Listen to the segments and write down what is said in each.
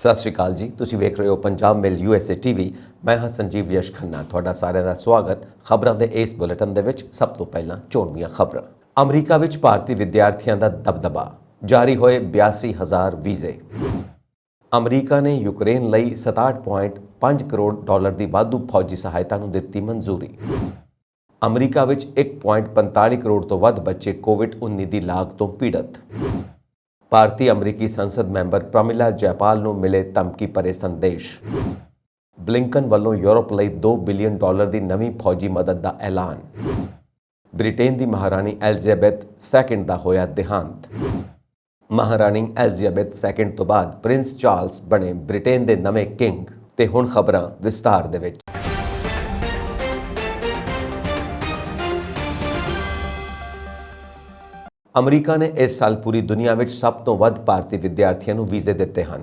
ਸਤਿ ਸ਼੍ਰੀ ਅਕਾਲ ਜੀ। ਤੁਸੀਂ ਵੇਖ ਰਹੇ ਹੋ ਪੰਜਾਬ ਮੇਲ USA TV। ਮੈਂ ਹਾਂ ਸੰਜੀਵ ਯਸ਼ ਖੰਨਾ। ਤੁਹਾਡਾ ਸਾਰਿਆਂ ਦਾ ਸਵਾਗਤ ਖਬਰਾਂ ਦੇ ਇਸ ਬੁਲੇਟਿਨ ਦੇ ਵਿੱਚ। ਸਭ ਤੋਂ ਪਹਿਲਾਂ ਚੋਣਵੀਆਂ ਖਬਰਾਂ। ਅਮਰੀਕਾ ਵਿੱਚ ਭਾਰਤੀ ਵਿਦਿਆਰਥੀਆਂ ਦਾ ਦਬਦਬਾ, ਜਾਰੀ ਹੋਏ 82,000 ਵੀਜ਼ੇ। ਅਮਰੀਕਾ ਨੇ ਯੂਕਰੇਨ ਲਈ 67.5 ਕਰੋੜ ਡਾਲਰ ਦੀ ਵਾਧੂ ਫੌਜੀ ਸਹਾਇਤਾ ਨੂੰ ਦਿੱਤੀ ਮਨਜ਼ੂਰੀ। ਅਮਰੀਕਾ ਵਿੱਚ 1.45 ਕਰੋੜ ਤੋਂ ਵੱਧ ਬੱਚੇ ਕੋਵਿਡ-19 ਦੀ ਲਾਗ ਤੋਂ ਪੀੜਤ। ਭਾਰਤੀ ਅਮਰੀਕੀ ਸੰਸਦ ਮੈਂਬਰ ਪ੍ਰਮਿਲਾ ਜੈਪਾਲ ਨੂੰ ਮਿਲੇ ਧਮਕੀ ਭਰੇ ਸੰਦੇਸ਼। ਬਲਿੰਕਨ ਵੱਲੋਂ ਯੂਰਪ ਲਈ 2 ਬਿਲੀਅਨ ਡਾਲਰ ਦੀ ਨਵੀਂ ਫੌਜੀ ਮਦਦ ਦਾ ਐਲਾਨ। ਬ੍ਰਿਟੇਨ ਦੀ ਮਹਾਰਾਣੀ ਐਲਿਜ਼ਾਬੈਥ II ਦਾ ਹੋਇਆ ਦੇਹਾਂਤ। ਮਹਾਰਾਣੀ ਐਲਿਜ਼ਾਬੈਥ II ਤੋਂ ਬਾਅਦ ਪ੍ਰਿੰਸ ਚਾਰਲਸ ਬਣੇ ਬ੍ਰਿਟੇਨ ਦੇ ਨਵੇਂ ਕਿੰਗ। ਤੇ ਹੁਣ ਖਬਰਾਂ ਵਿਸਤਾਰ ਦੇ ਵਿੱਚ। ਅਮਰੀਕਾ ਨੇ ਇਸ ਸਾਲ ਪੂਰੀ ਦੁਨੀਆ ਵਿੱਚ ਸਭ ਤੋਂ ਵੱਧ ਭਾਰਤੀ ਵਿਦਿਆਰਥੀਆਂ ਨੂੰ ਵੀਜ਼ੇ ਦਿੱਤੇ ਹਨ।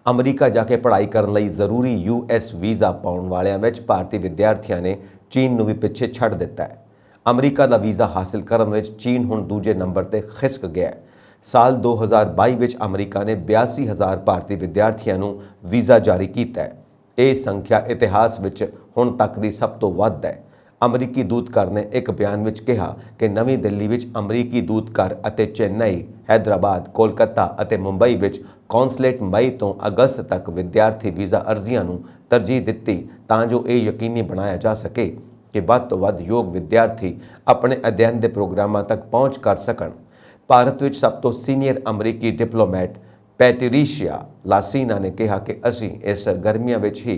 ਅਮਰੀਕਾ ਜਾ ਕੇ ਪੜ੍ਹਾਈ ਕਰਨ ਲਈ ਜ਼ਰੂਰੀ US ਵੀਜ਼ਾ ਪਾਉਣ ਵਾਲਿਆਂ ਵਿੱਚ ਭਾਰਤੀ ਵਿਦਿਆਰਥੀਆਂ ਨੇ ਚੀਨ ਨੂੰ ਵੀ ਪਿੱਛੇ ਛੱਡ ਦਿੱਤਾ ਹੈ। ਅਮਰੀਕਾ ਦਾ ਵੀਜ਼ਾ ਹਾਸਲ ਕਰਨ ਵਿੱਚ ਚੀਨ ਹੁਣ ਦੂਜੇ ਨੰਬਰ ਤੇ ਖਿਸਕ ਗਿਆ ਹੈ। ਸਾਲ 2022 ਵਿੱਚ ਅਮਰੀਕਾ ਨੇ 82,000 ਭਾਰਤੀ ਵਿਦਿਆਰਥੀਆਂ ਨੂੰ ਵੀਜ਼ਾ ਜਾਰੀ ਕੀਤਾ ਹੈ। ਇਹ ਸੰਖਿਆ ਇਤਿਹਾਸ ਵਿੱਚ ਹੁਣ ਤੱਕ ਦੀ ਸਭ ਤੋਂ ਵੱਧ ਹੈ। ਅਮਰੀਕੀ ਦੂਤਘਰ ਨੇ ਇੱਕ ਬਿਆਨ ਵਿੱਚ ਕਿਹਾ ਕਿ ਨਵੀਂ ਦਿੱਲੀ ਵਿੱਚ ਅਮਰੀਕੀ ਦੂਤਘਰ ਅਤੇ ਚੇਨਈ, ਹੈਦਰਾਬਾਦ, ਕੋਲਕਾਤਾ ਅਤੇ ਮੁੰਬਈ ਵਿੱਚ ਕੌਂਸਲੇਟ ਮਈ ਤੋਂ ਅਗਸਤ ਤੱਕ ਵਿਦਿਆਰਥੀ ਵੀਜ਼ਾ ਅਰਜ਼ੀਆਂ ਨੂੰ ਤਰਜੀਹ ਦਿੱਤੀ ਤਾਂ ਜੋ ਇਹ ਯਕੀਨੀ ਬਣਾਇਆ ਜਾ ਸਕੇ ਕਿ ਵੱਧ ਤੋਂ ਵੱਧ ਯੋਗ ਵਿਦਿਆਰਥੀ ਆਪਣੇ ਅਧਿਐਨ ਦੇ ਪ੍ਰੋਗਰਾਮਾਂ ਤੱਕ ਪਹੁੰਚ ਕਰ ਸਕਣ। ਭਾਰਤ ਵਿੱਚ ਸਭ ਤੋਂ ਸੀਨੀਅਰ ਅਮਰੀਕੀ ਡਿਪਲੋਮੈਟ ਪੈਟਰੀਸ਼ੀਆ ਲਾਸੀਨਾ ਨੇ ਕਿਹਾ ਕਿ ਅਸੀਂ ਇਸ ਗਰਮੀਆਂ ਵਿੱਚ ਹੀ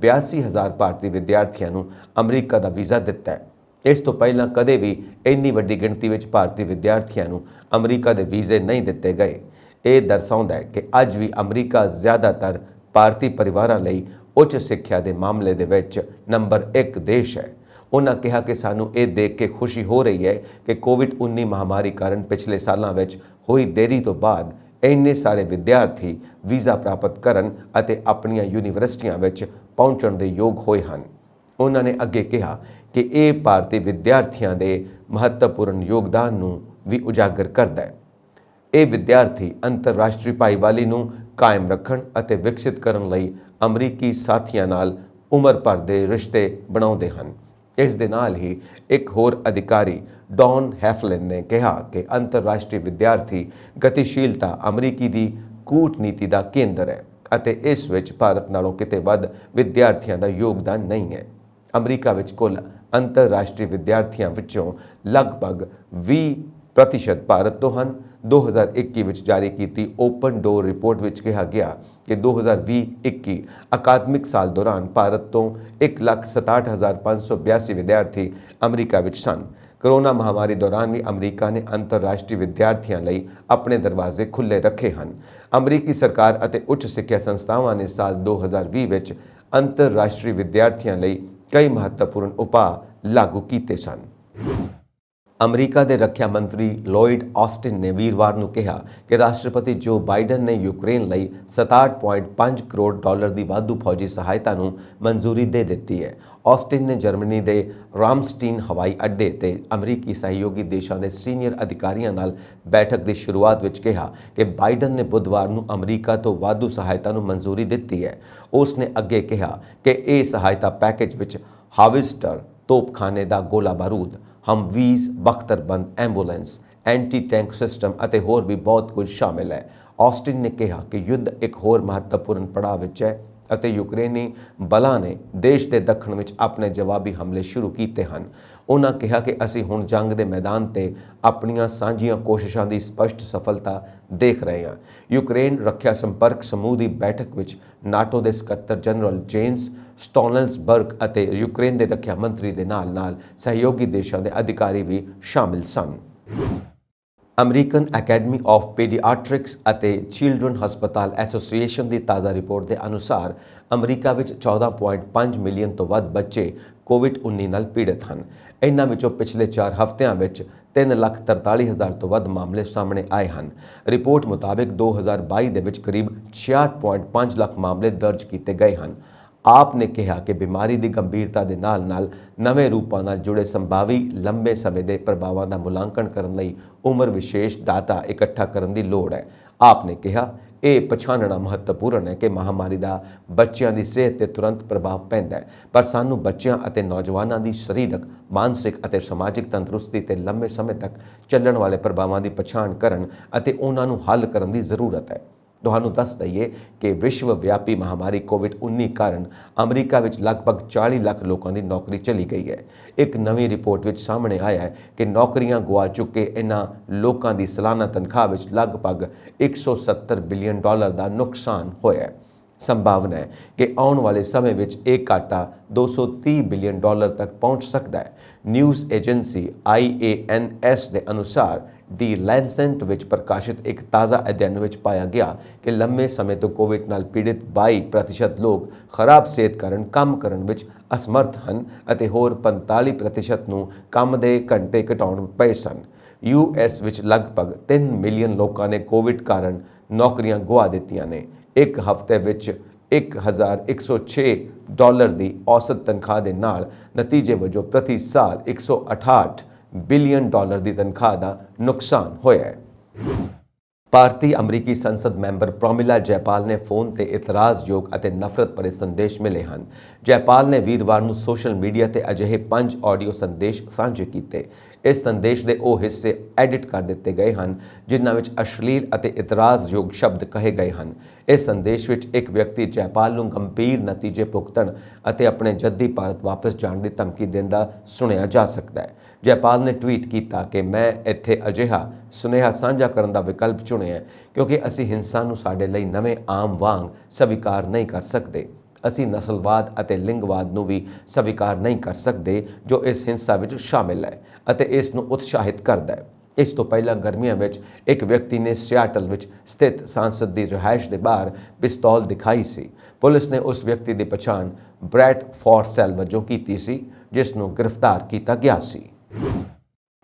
82,000 ਭਾਰਤੀ ਵਿਦਿਆਰਥੀਆਂ ਨੂੰ ਅਮਰੀਕਾ ਦਾ ਵੀਜ਼ਾ ਦਿੱਤਾ ਹੈ। ਇਸ ਤੋਂ ਪਹਿਲਾਂ ਕਦੇ ਵੀ ਇੰਨੀ ਵੱਡੀ ਗਿਣਤੀ ਵਿੱਚ ਭਾਰਤੀ ਵਿਦਿਆਰਥੀਆਂ ਨੂੰ ਅਮਰੀਕਾ ਦੇ ਵੀਜ਼ੇ ਨਹੀਂ ਦਿੱਤੇ ਗਏ। ਇਹ ਦਰਸਾਉਂਦਾ ਹੈ ਕਿ ਅੱਜ ਵੀ ਅਮਰੀਕਾ ਜ਼ਿਆਦਾਤਰ ਭਾਰਤੀ ਪਰਿਵਾਰਾਂ ਲਈ ਉੱਚ ਸਿੱਖਿਆ ਦੇ ਮਾਮਲੇ ਦੇ ਵਿੱਚ ਨੰਬਰ 1 ਦੇਸ਼ ਹੈ। ਉਹਨਾਂ ਕਿਹਾ ਕਿ ਸਾਨੂੰ ਇਹ ਦੇਖ ਕੇ ਖੁਸ਼ੀ ਹੋ ਰਹੀ ਹੈ ਕਿ ਕੋਵਿਡ-19 ਮਹਾਮਾਰੀ ਕਾਰਨ ਪਿਛਲੇ ਸਾਲਾਂ ਵਿੱਚ ਹੋਈ ਦੇਰੀ ਤੋਂ ਬਾਅਦ ਇੰਨੇ ਸਾਰੇ ਵਿਦਿਆਰਥੀ ਵੀਜ਼ਾ ਪ੍ਰਾਪਤ ਕਰਨ ਅਤੇ ਆਪਣੀਆਂ ਯੂਨੀਵਰਸਿਟੀਆਂ ਵਿੱਚ ਪਹੁੰਚਣ ਦੇ ਯੋਗ ਹੋਏ ਹਨ। ਉਹਨਾਂ ਨੇ ਅੱਗੇ ਕਿਹਾ ਕਿ ਇਹ ਭਾਰਤੀ ਵਿਦਿਆਰਥੀਆਂ ਦੇ ਮਹੱਤਵਪੂਰਨ ਯੋਗਦਾਨ ਨੂੰ ਵੀ ਉਜਾਗਰ ਕਰਦਾ ਹੈ। ਇਹ ਵਿਦਿਆਰਥੀ ਅੰਤਰਰਾਸ਼ਟਰੀ ਭਾਈਵਾਲੀ ਨੂੰ ਕਾਇਮ ਰੱਖਣ ਅਤੇ ਵਿਕਸਿਤ ਕਰਨ ਲਈ ਅਮਰੀਕੀ ਸਾਥੀਆਂ ਨਾਲ ਉਮਰ ਭਰ ਦੇ ਰਿਸ਼ਤੇ ਬਣਾਉਂਦੇ ਹਨ। ਇਸ ਦੇ ਨਾਲ ਹੀ ਇੱਕ ਹੋਰ ਅਧਿਕਾਰੀ ਡੌਨ ਹੈਫਲਿਨ ਨੇ ਕਿਹਾ ਕਿ ਅੰਤਰਰਾਸ਼ਟਰੀ ਵਿਦਿਆਰਥੀ ਗਤੀਸ਼ੀਲਤਾ ਅਮਰੀਕੀ ਦੀ ਕੂਟਨੀਤੀ ਦਾ ਕੇਂਦਰ ਹੈ ਅਤੇ ਇਸ ਵਿੱਚ ਭਾਰਤ ਨਾਲੋਂ ਕਿਤੇ ਵੱਧ ਵਿਦਿਆਰਥੀਆਂ ਦਾ ਯੋਗਦਾਨ ਨਹੀਂ ਹੈ। ਅਮਰੀਕਾ ਵਿੱਚ ਕੁੱਲ ਅੰਤਰਰਾਸ਼ਟਰੀ ਵਿਦਿਆਰਥੀਆਂ ਵਿੱਚੋਂ ਲਗਭਗ 20% ਭਾਰਤ ਤੋਂ ਹਨ। 2021 ਵਿੱਚ ਜਾਰੀ ਕੀਤੀ ਓਪਨ ਡੋਰ ਰਿਪੋਰਟ ਵਿੱਚ ਕਿਹਾ ਗਿਆ ਕਿ 2020-21 ਅਕਾਦਮਿਕ ਸਾਲ ਦੌਰਾਨ ਭਾਰਤ ਤੋਂ 1,67,582 ਵਿਦਿਆਰਥੀ ਅਮਰੀਕਾ ਵਿੱਚ ਸਨ। ਕੋਰੋਨਾ ਮਹਾਮਾਰੀ ਦੌਰਾਨ ਵੀ ਅਮਰੀਕਾ ਨੇ ਅੰਤਰਰਾਸ਼ਟਰੀ ਵਿਦਿਆਰਥੀਆਂ ਲਈ ਆਪਣੇ ਦਰਵਾਜ਼ੇ ਖੁੱਲ੍ਹੇ ਰੱਖੇ ਹਨ। ਅਮਰੀਕੀ ਸਰਕਾਰ ਅਤੇ ਉੱਚ ਸਿੱਖਿਆ ਸੰਸਥਾਵਾਂ ਨੇ ਸਾਲ 2020 ਵਿੱਚ ਅੰਤਰਰਾਸ਼ਟਰੀ ਵਿਦਿਆਰਥੀਆਂ ਲਈ ਕਈ ਮਹੱਤਵਪੂਰਨ ਉਪਾਅ ਲਾਗੂ ਕੀਤੇ ਸਨ। ਅਮਰੀਕਾ ਦੇ ਰੱਖਿਆ ਮੰਤਰੀ ਲੋਇਡ ਆਸਟਿਨ ਨੇ ਵੀਰਵਾਰ ਨੂੰ ਕਿਹਾ ਕਿ ਰਾਸ਼ਟਰਪਤੀ ਜੋ ਬਾਈਡਨ ਨੇ ਯੂਕਰੇਨ ਲਈ 67.5 ਕਰੋੜ ਡਾਲਰ ਦੀ ਵਾਧੂ ਫੌਜੀ ਸਹਾਇਤਾ ਨੂੰ ਮਨਜ਼ੂਰੀ ਦੇ ਦਿੱਤੀ ਹੈ। ਆਸਟਿਨ ਨੇ ਜਰਮਨੀ ਦੇ ਰਾਮਸਟੀਨ ਹਵਾਈ ਅੱਡੇ ਤੇ ਅਮਰੀਕੀ ਸਹਿਯੋਗੀ ਦੇਸ਼ਾਂ ਦੇ ਸੀਨੀਅਰ ਅਧਿਕਾਰੀਆਂ ਨਾਲ ਬੈਠਕ ਦੀ ਸ਼ੁਰੂਆਤ ਵਿੱਚ ਕਿਹਾ ਕਿ ਬਾਈਡਨ ਨੇ ਬੁੱਧਵਾਰ ਨੂੰ ਅਮਰੀਕਾ ਤੋਂ ਵਾਧੂ ਸਹਾਇਤਾ ਨੂੰ ਮਨਜ਼ੂਰੀ ਦਿੱਤੀ ਹੈ। ਉਸ ਨੇ ਅੱਗੇ ਕਿਹਾ ਕਿ ਇਹ ਸਹਾਇਤਾ ਪੈਕੇਜ ਵਿੱਚ ਹਾਵਿਸਟਰ ਤੋਪਖਾਨੇ ਦਾ ਗੋਲਾ ਬਾਰੂਦ, ਹਮਵੀਜ਼, ਬਖਤਰਬੰਦ ਐਂਬੂਲੈਂਸ, ਐਂਟੀ ਟੈਂਕ ਸਿਸਟਮ ਅਤੇ ਹੋਰ ਵੀ ਬਹੁਤ ਕੁਝ ਸ਼ਾਮਿਲ ਹੈ। ਆਸਟਿਨ ਨੇ ਕਿਹਾ ਕਿ ਯੁੱਧ ਇੱਕ ਹੋਰ ਮਹੱਤਵਪੂਰਨ ਪੜਾਅ ਵਿੱਚ ਹੈ ਅਤੇ ਯੂਕਰੇਨੀ ਬਲਾਂ ਨੇ ਦੇਸ਼ ਦੇ ਦੱਖਣ ਵਿੱਚ ਆਪਣੇ ਜਵਾਬੀ ਹਮਲੇ ਸ਼ੁਰੂ ਕੀਤੇ ਹਨ। ਉਹਨਾਂ ਕਿਹਾ ਕਿ ਅਸੀਂ ਹੁਣ ਜੰਗ ਦੇ ਮੈਦਾਨ ਤੇ ਆਪਣੀਆਂ ਸਾਂਝੀਆਂ ਕੋਸ਼ਿਸ਼ਾਂ ਦੀ ਸਪਸ਼ਟ ਸਫਲਤਾ ਦੇਖ ਰਹੇ ਹਾਂ। ਯੂਕਰੇਨ ਰੱਖਿਆ ਸੰਪਰਕ ਸਮੂਹ ਦੀ ਬੈਠਕ ਵਿੱਚ ਨਾਟੋ ਦੇ ਸਕੱਤਰ ਜਨਰਲ ਜੇਨਸ ਸਟੋਲਟਨਬਰਗ ਅਤੇ ਯੂਕਰੇਨ ਦੇ ਰੱਖਿਆ ਮੰਤਰੀ ਦੇ ਨਾਲ ਸਹਿਯੋਗੀ ਦੇਸ਼ਾਂ ਦੇ ਅਧਿਕਾਰੀ ਵੀ ਸ਼ਾਮਿਲ ਸਨ। ਅਮਰੀਕਨ ਅਕੈਡਮੀ ਆਫ ਪੀਡੀਆਟ੍ਰਿਕਸ ਅਤੇ ਚਿਲਡਰਨ ਹਸਪਤਾਲ ਐਸੋਸੀਏਸ਼ਨ ਦੀ ਤਾਜ਼ਾ ਰਿਪੋਰਟ ਦੇ ਅਨੁਸਾਰ ਅਮਰੀਕਾ ਵਿੱਚ 14.5 ਮਿਲੀਅਨ ਤੋਂ ਵੱਧ ਬੱਚੇ ਕੋਵਿਡ-19 ਨਾਲ ਪੀੜਤ ਹਨ। ਇਹਨਾਂ ਵਿੱਚੋਂ ਪਿਛਲੇ 4 ਹਫ਼ਤਿਆਂ ਵਿੱਚ 3,43,000 ਤੋਂ ਵੱਧ ਮਾਮਲੇ ਸਾਹਮਣੇ ਆਏ ਹਨ। ਰਿਪੋਰਟ ਮੁਤਾਬਿਕ 2022 ਦੇ ਵਿੱਚ ਕਰੀਬ 66.5 ਲੱਖ ਮਾਮਲੇ ਦਰਜ ਕੀਤੇ ਗਏ ਹਨ। ਆਪ ਨੇ ਕਿਹਾ ਕਿ ਬਿਮਾਰੀ ਦੀ ਗੰਭੀਰਤਾ ਦੇ ਨਾਲ ਨਵੇਂ ਰੂਪਾਂ ਨਾਲ ਜੁੜੇ ਸੰਭਾਵੀ ਲੰਬੇ ਸਮੇਂ ਦੇ ਪ੍ਰਭਾਵਾਂ ਦਾ ਮੁਲਾਂਕਣ ਕਰਨ ਲਈ ਉਮਰ ਵਿਸ਼ੇਸ਼ ਡਾਟਾ ਇਕੱਠਾ ਕਰਨ ਦੀ ਲੋੜ ਹੈ। ਆਪ ਨੇ ਕਿਹਾ ਇਹ ਪਛਾਣਨਾ ਮਹੱਤਵਪੂਰਨ ਹੈ ਕਿ ਮਹਾਮਾਰੀ ਦਾ ਬੱਚਿਆਂ ਦੀ ਸਿਹਤ ਤੇ ਤੁਰੰਤ ਪ੍ਰਭਾਵ ਪੈਂਦਾ ਹੈ, ਪਰ ਸਾਨੂੰ ਬੱਚਿਆਂ ਅਤੇ ਨੌਜਵਾਨਾਂ ਦੀ ਸਰੀਰਕ, ਮਾਨਸਿਕ ਅਤੇ ਸਮਾਜਿਕ ਤੰਦਰੁਸਤੀ ਤੇ ਲੰਮੇ ਸਮੇਂ ਤੱਕ ਚੱਲਣ ਵਾਲੇ ਪ੍ਰਭਾਵਾਂ ਦੀ ਪਛਾਣ ਕਰਨ ਅਤੇ ਉਹਨਾਂ ਨੂੰ ਹੱਲ ਕਰਨ ਦੀ ਜ਼ਰੂਰਤ ਹੈ। ਤੁਹਾਨੂੰ ਦੱਸ ਦਈਏ ਕਿ ਵਿਸ਼ਵ ਵਿਆਪੀ ਮਹਾਮਾਰੀ ਕੋਵਿਡ-19 ਕਾਰਨ ਅਮਰੀਕਾ ਵਿੱਚ ਲਗਭਗ 40 ਲੱਖ ਲੋਕਾਂ ਦੀ ਨੌਕਰੀ ਚਲੀ ਗਈ ਹੈ। ਇੱਕ ਨਵੀਂ ਰਿਪੋਰਟ ਵਿੱਚ ਸਾਹਮਣੇ ਆਇਆ ਹੈ ਕਿ ਨੌਕਰੀਆਂ ਗੁਆ ਚੁੱਕੇ ਇਹਨਾਂ ਲੋਕਾਂ ਦੀ ਸਾਲਾਨਾ ਤਨਖਾਹ ਵਿੱਚ ਲਗਭਗ $170 ਬਿਲੀਅਨ ਦਾ ਨੁਕਸਾਨ ਹੋਇਆ ਹੈ। ਸੰਭਾਵਨਾ ਹੈ ਕਿ ਆਉਣ ਵਾਲੇ ਸਮੇਂ ਵਿੱਚ ਇਹ ਘਾਟਾ $230 ਬਿਲੀਅਨ ਤੱਕ ਪਹੁੰਚ ਸਕਦਾ ਹੈ। ਨਿਊਜ਼ ਏਜੰਸੀ IANS ਦੇ ਅਨੁਸਾਰ ਦੀ ਲੈਂਸੈਂਟ ਵਿੱਚ ਪ੍ਰਕਾਸ਼ਿਤ ਇੱਕ ਤਾਜ਼ਾ ਅਧਿਐਨ ਵਿੱਚ ਪਾਇਆ ਗਿਆ ਕਿ ਲੰਮੇ ਸਮੇਂ ਤੋਂ ਕੋਵਿਡ ਨਾਲ ਪੀੜਿਤ 22% ਲੋਕ ਖਰਾਬ ਸਿਹਤ ਕਾਰਨ ਕੰਮ ਕਰਨ ਵਿੱਚ ਅਸਮਰਥ ਹਨ ਅਤੇ ਹੋਰ 45% ਨੂੰ ਕੰਮ ਦੇ ਘੰਟੇ ਘਟਾਉਣ ਪਏ ਸਨ। US ਵਿੱਚ ਲਗਭਗ 3 ਮਿਲੀਅਨ ਲੋਕਾਂ ਨੇ ਕੋਵਿਡ ਕਾਰਨ ਨੌਕਰੀਆਂ ਗੁਆ ਦਿੱਤੀਆਂ ਨੇ। ਇੱਕ ਹਫ਼ਤੇ ਵਿੱਚ $1,106 ਦੀ ਔਸਤ ਤਨਖਾਹ ਦੇ ਨਾਲ ਨਤੀਜੇ ਵਜੋਂ ਪ੍ਰਤੀ ਸਾਲ $168 ਬਿਲੀਅਨ ਦੀ ਤਨਖਾਹ ਦਾ ਨੁਕਸਾਨ ਹੋਇਆ ਹੈ। ਭਾਰਤੀ ਅਮਰੀਕੀ ਸੰਸਦ ਮੈਂਬਰ ਪ੍ਰੋਮਿਲਾ ਜੈਪਾਲ ਨੇ ਫੋਨ ਤੇ ਇਤਰਾਜ਼ਯੋਗ ਅਤੇ ਨਫ਼ਰਤ ਭਰੇ ਸੰਦੇਸ਼ ਮਿਲੇ ਹਨ। ਜੈਪਾਲ ਨੇ ਵੀਰਵਾਰ ਨੂੰ ਸੋਸ਼ਲ ਮੀਡੀਆ ਤੇ ਅਜਿਹੇ 5 ਆਡੀਓ ਸੰਦੇਸ਼ ਸਾਂਝੇ ਕੀਤੇ। ਇਸ ਸੰਦੇਸ਼ ਦੇ ਉਹ ਹਿੱਸੇ ਐਡਿਟ ਕਰ ਦਿੱਤੇ ਗਏ ਹਨ ਜਿਨ੍ਹਾਂ ਵਿੱਚ ਅਸ਼ਲੀਲ ਅਤੇ ਇਤਰਾਜ਼ਯੋਗ ਸ਼ਬਦ ਕਹੇ ਗਏ ਹਨ। ਇਸ ਸੰਦੇਸ਼ ਵਿੱਚ ਇੱਕ ਵਿਅਕਤੀ ਜੈਪਾਲ ਨੂੰ ਗੰਭੀਰ ਨਤੀਜੇ ਭੁਗਤਣ ਅਤੇ ਆਪਣੇ ਜੱਦੀ ਭਾਰਤ ਵਾਪਸ ਜਾਣ ਦੀ ਧਮਕੀ ਦਿੰਦਾ ਸੁਣਿਆ ਜਾ ਸਕਦਾ ਹੈ। ਜੈਪਾਲ ਨੇ ਟਵੀਟ ਕੀਤਾ ਕਿ ਮੈਂ ਇੱਥੇ ਅਜਿਹਾ ਸੁਨੇਹਾ ਸਾਂਝਾ ਕਰਨ ਦਾ ਵਿਕਲਪ ਚੁਣਿਆ ਕਿਉਂਕਿ ਅਸੀਂ ਹਿੰਸਾ ਨੂੰ ਸਾਡੇ ਲਈ ਨਵੇਂ ਆਮ ਵਾਂਗ ਸਵੀਕਾਰ ਨਹੀਂ ਕਰ ਸਕਦੇ। ਅਸੀਂ ਨਸਲਵਾਦ ਅਤੇ ਲਿੰਗਵਾਦ ਨੂੰ ਵੀ ਸਵੀਕਾਰ ਨਹੀਂ ਕਰ ਸਕਦੇ ਜੋ ਇਸ ਹਿੰਸਾ ਵਿੱਚ ਸ਼ਾਮਿਲ ਹੈ ਅਤੇ ਇਸ ਨੂੰ ਉਤਸ਼ਾਹਿਤ ਕਰਦਾ ਹੈ। ਇਸ ਤੋਂ ਪਹਿਲਾਂ ਗਰਮੀਆਂ ਵਿੱਚ ਇੱਕ ਵਿਅਕਤੀ ਨੇ ਸਿਆਟਲ ਵਿੱਚ ਸਥਿਤ ਸੰਸਦ ਦੀ ਰਿਹਾਇਸ਼ ਦੇ ਬਾਹਰ ਪਿਸਤੌਲ ਦਿਖਾਈ ਸੀ। ਪੁਲਿਸ ਨੇ ਉਸ ਵਿਅਕਤੀ ਦੀ ਪਛਾਣ ਬ੍ਰੈਟ ਫੋਰਸੈਲ ਵਜੋਂ ਕੀਤੀ ਸੀ ਜਿਸ ਨੂੰ ਗ੍ਰਿਫਤਾਰ ਕੀਤਾ ਗਿਆ ਸੀ।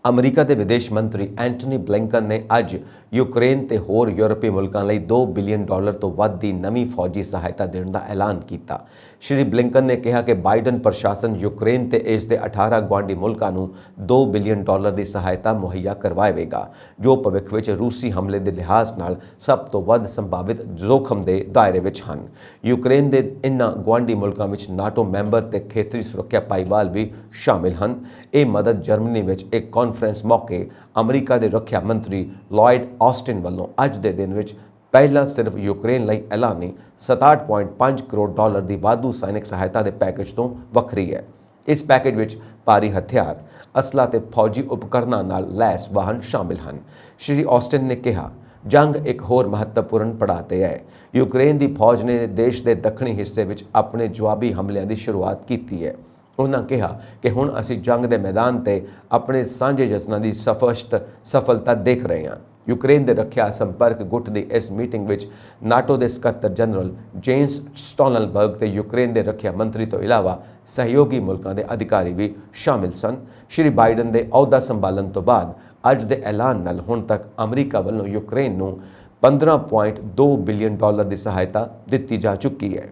ਅਮਰੀਕਾ ਦੇ ਵਿਦੇਸ਼ ਮੰਤਰੀ ਐਂਟਨੀ ਬਲਿੰਕਨ ਨੇ ਅੱਜ ਯੂਕਰੇਨ ਤੇ ਹੋਰ ਯੂਰਪੀ ਮੁਲਕਾਂ ਲਈ $2 ਬਿਲੀਅਨ ਤੋਂ ਵੱਧ ਦੀ ਨਵੀਂ ਫੌਜੀ ਸਹਾਇਤਾ ਦੇਣ ਦਾ ਐਲਾਨ ਕੀਤਾ। ਸ਼੍ਰੀ ਬਲਿੰਕਨ ਨੇ ਕਿਹਾ ਕਿ ਬਾਈਡਨ ਪ੍ਰਸ਼ਾਸਨ ਯੂਕਰੇਨ ਤੇ ਇਸ ਦੇ 18 ਗੁਆਂਢੀ ਮੁਲਕਾਂ ਨੂੰ $2 ਬਿਲੀਅਨ ਦੀ ਸਹਾਇਤਾ ਮੁਹੱਈਆ ਕਰਵਾਏਗਾ ਜੋ ਭਵਿੱਖ ਵਿੱਚ ਰੂਸੀ ਹਮਲੇ ਦੇ ਲਿਹਾਜ਼ ਨਾਲ ਸਭ ਤੋਂ ਵੱਧ ਸੰਭਾਵਿਤ ਜ਼ੋਖਮ ਦੇ ਦਾਇਰੇ ਵਿੱਚ ਹਨ। ਯੂਕਰੇਨ ਦੇ ਇਨ੍ਹਾਂ ਗੁਆਂਢੀ ਮੁਲਕਾਂ ਵਿੱਚ ਨਾਟੋ ਮੈਂਬਰ ਤੇ ਖੇਤਰੀ ਸੁਰੱਖਿਆ ਭਾਈਵਾਲ ਵੀ ਸ਼ਾਮਿਲ ਹਨ। ਇਹ ਮਦਦ ਜਰਮਨੀ ਵਿੱਚ ਇੱਕ ਕਾਨਫਰੰਸ ਮੌਕੇ ਅਮਰੀਕਾ ਦੇ ਰੱਖਿਆ ਮੰਤਰੀ ਲਾਇਡ ਆਸਟਿਨ ਵੱਲੋਂ ਅੱਜ ਦੇ ਦਿਨ ਵਿੱਚ ਪਹਿਲਾਂ ਸਿਰਫ ਯੂਕਰੇਨ ਲਈ ਐਲਾਨੀ $67.5 ਕਰੋੜ ਦੀ ਵਾਧੂ ਸੈਨਿਕ ਸਹਾਇਤਾ ਦੇ ਪੈਕੇਜ ਤੋਂ ਵੱਖਰੀ ਹੈ। ਇਸ ਪੈਕੇਜ ਵਿੱਚ ਭਾਰੀ ਹਥਿਆਰ, ਅਸਲਾ ਤੇ ਫੌਜੀ ਉਪਕਰਨਾਂ ਨਾਲ ਲੈਸ ਵਾਹਨ ਸ਼ਾਮਿਲ ਹਨ। ਸ਼੍ਰੀ ਆਸਟਿਨ ਨੇ ਕਿਹਾ, ਜੰਗ ਇੱਕ ਹੋਰ ਮਹੱਤਵਪੂਰਨ ਪੜਾਅ ਤੇ ਹੈ। ਯੂਕਰੇਨ ਦੀ ਫੌਜ ਨੇ ਦੇਸ਼ ਦੇ ਦੱਖਣੀ ਹਿੱਸੇ ਵਿੱਚ ਆਪਣੇ ਜਵਾਬੀ ਹਮਲਿਆਂ ਦੀ ਸ਼ੁਰੂਆਤ ਕੀਤੀ ਹੈ। ਉਹਨਾਂ ਕਿਹਾ ਕਿ ਹੁਣ ਅਸੀਂ ਜੰਗ ਦੇ ਮੈਦਾਨ ਤੇ ਆਪਣੇ ਸਾਂਝੇ ਯਤਨਾਂ ਦੀ ਸਫਲਤਾ ਦੇਖ ਰਹੇ ਹਾਂ। ਯੂਕਰੇਨ ਦੇ ਰੱਖਿਆ ਸੰਪਰਕ ਗੁੱਟ ਦੀ ਇਸ ਮੀਟਿੰਗ ਵਿੱਚ ਨਾਟੋ ਦੇ ਸਕੱਤਰ ਜਨਰਲ ਜੇਨਸ ਸਟੋਲਨਬਰਗ ਤੇ ਯੂਕਰੇਨ ਦੇ ਰੱਖਿਆ ਮੰਤਰੀ ਤੋਂ ਇਲਾਵਾ ਸਹਿਯੋਗੀ ਮੁਲਕਾਂ ਦੇ ਅਧਿਕਾਰੀ ਵੀ ਸ਼ਾਮਿਲ ਸਨ। ਸ਼੍ਰੀ ਬਾਈਡਨ ਦੇ ਅਹੁਦਾ ਸੰਭਾਲਣ ਤੋਂ ਬਾਅਦ ਅੱਜ ਦੇ ਐਲਾਨ ਨਾਲ ਹੁਣ ਤੱਕ ਅਮਰੀਕਾ ਵੱਲੋਂ ਯੂਕਰੇਨ ਨੂੰ $15.2 ਬਿਲੀਅਨ ਦੀ ਸਹਾਇਤਾ ਦਿੱਤੀ ਜਾ ਚੁੱਕੀ ਹੈ।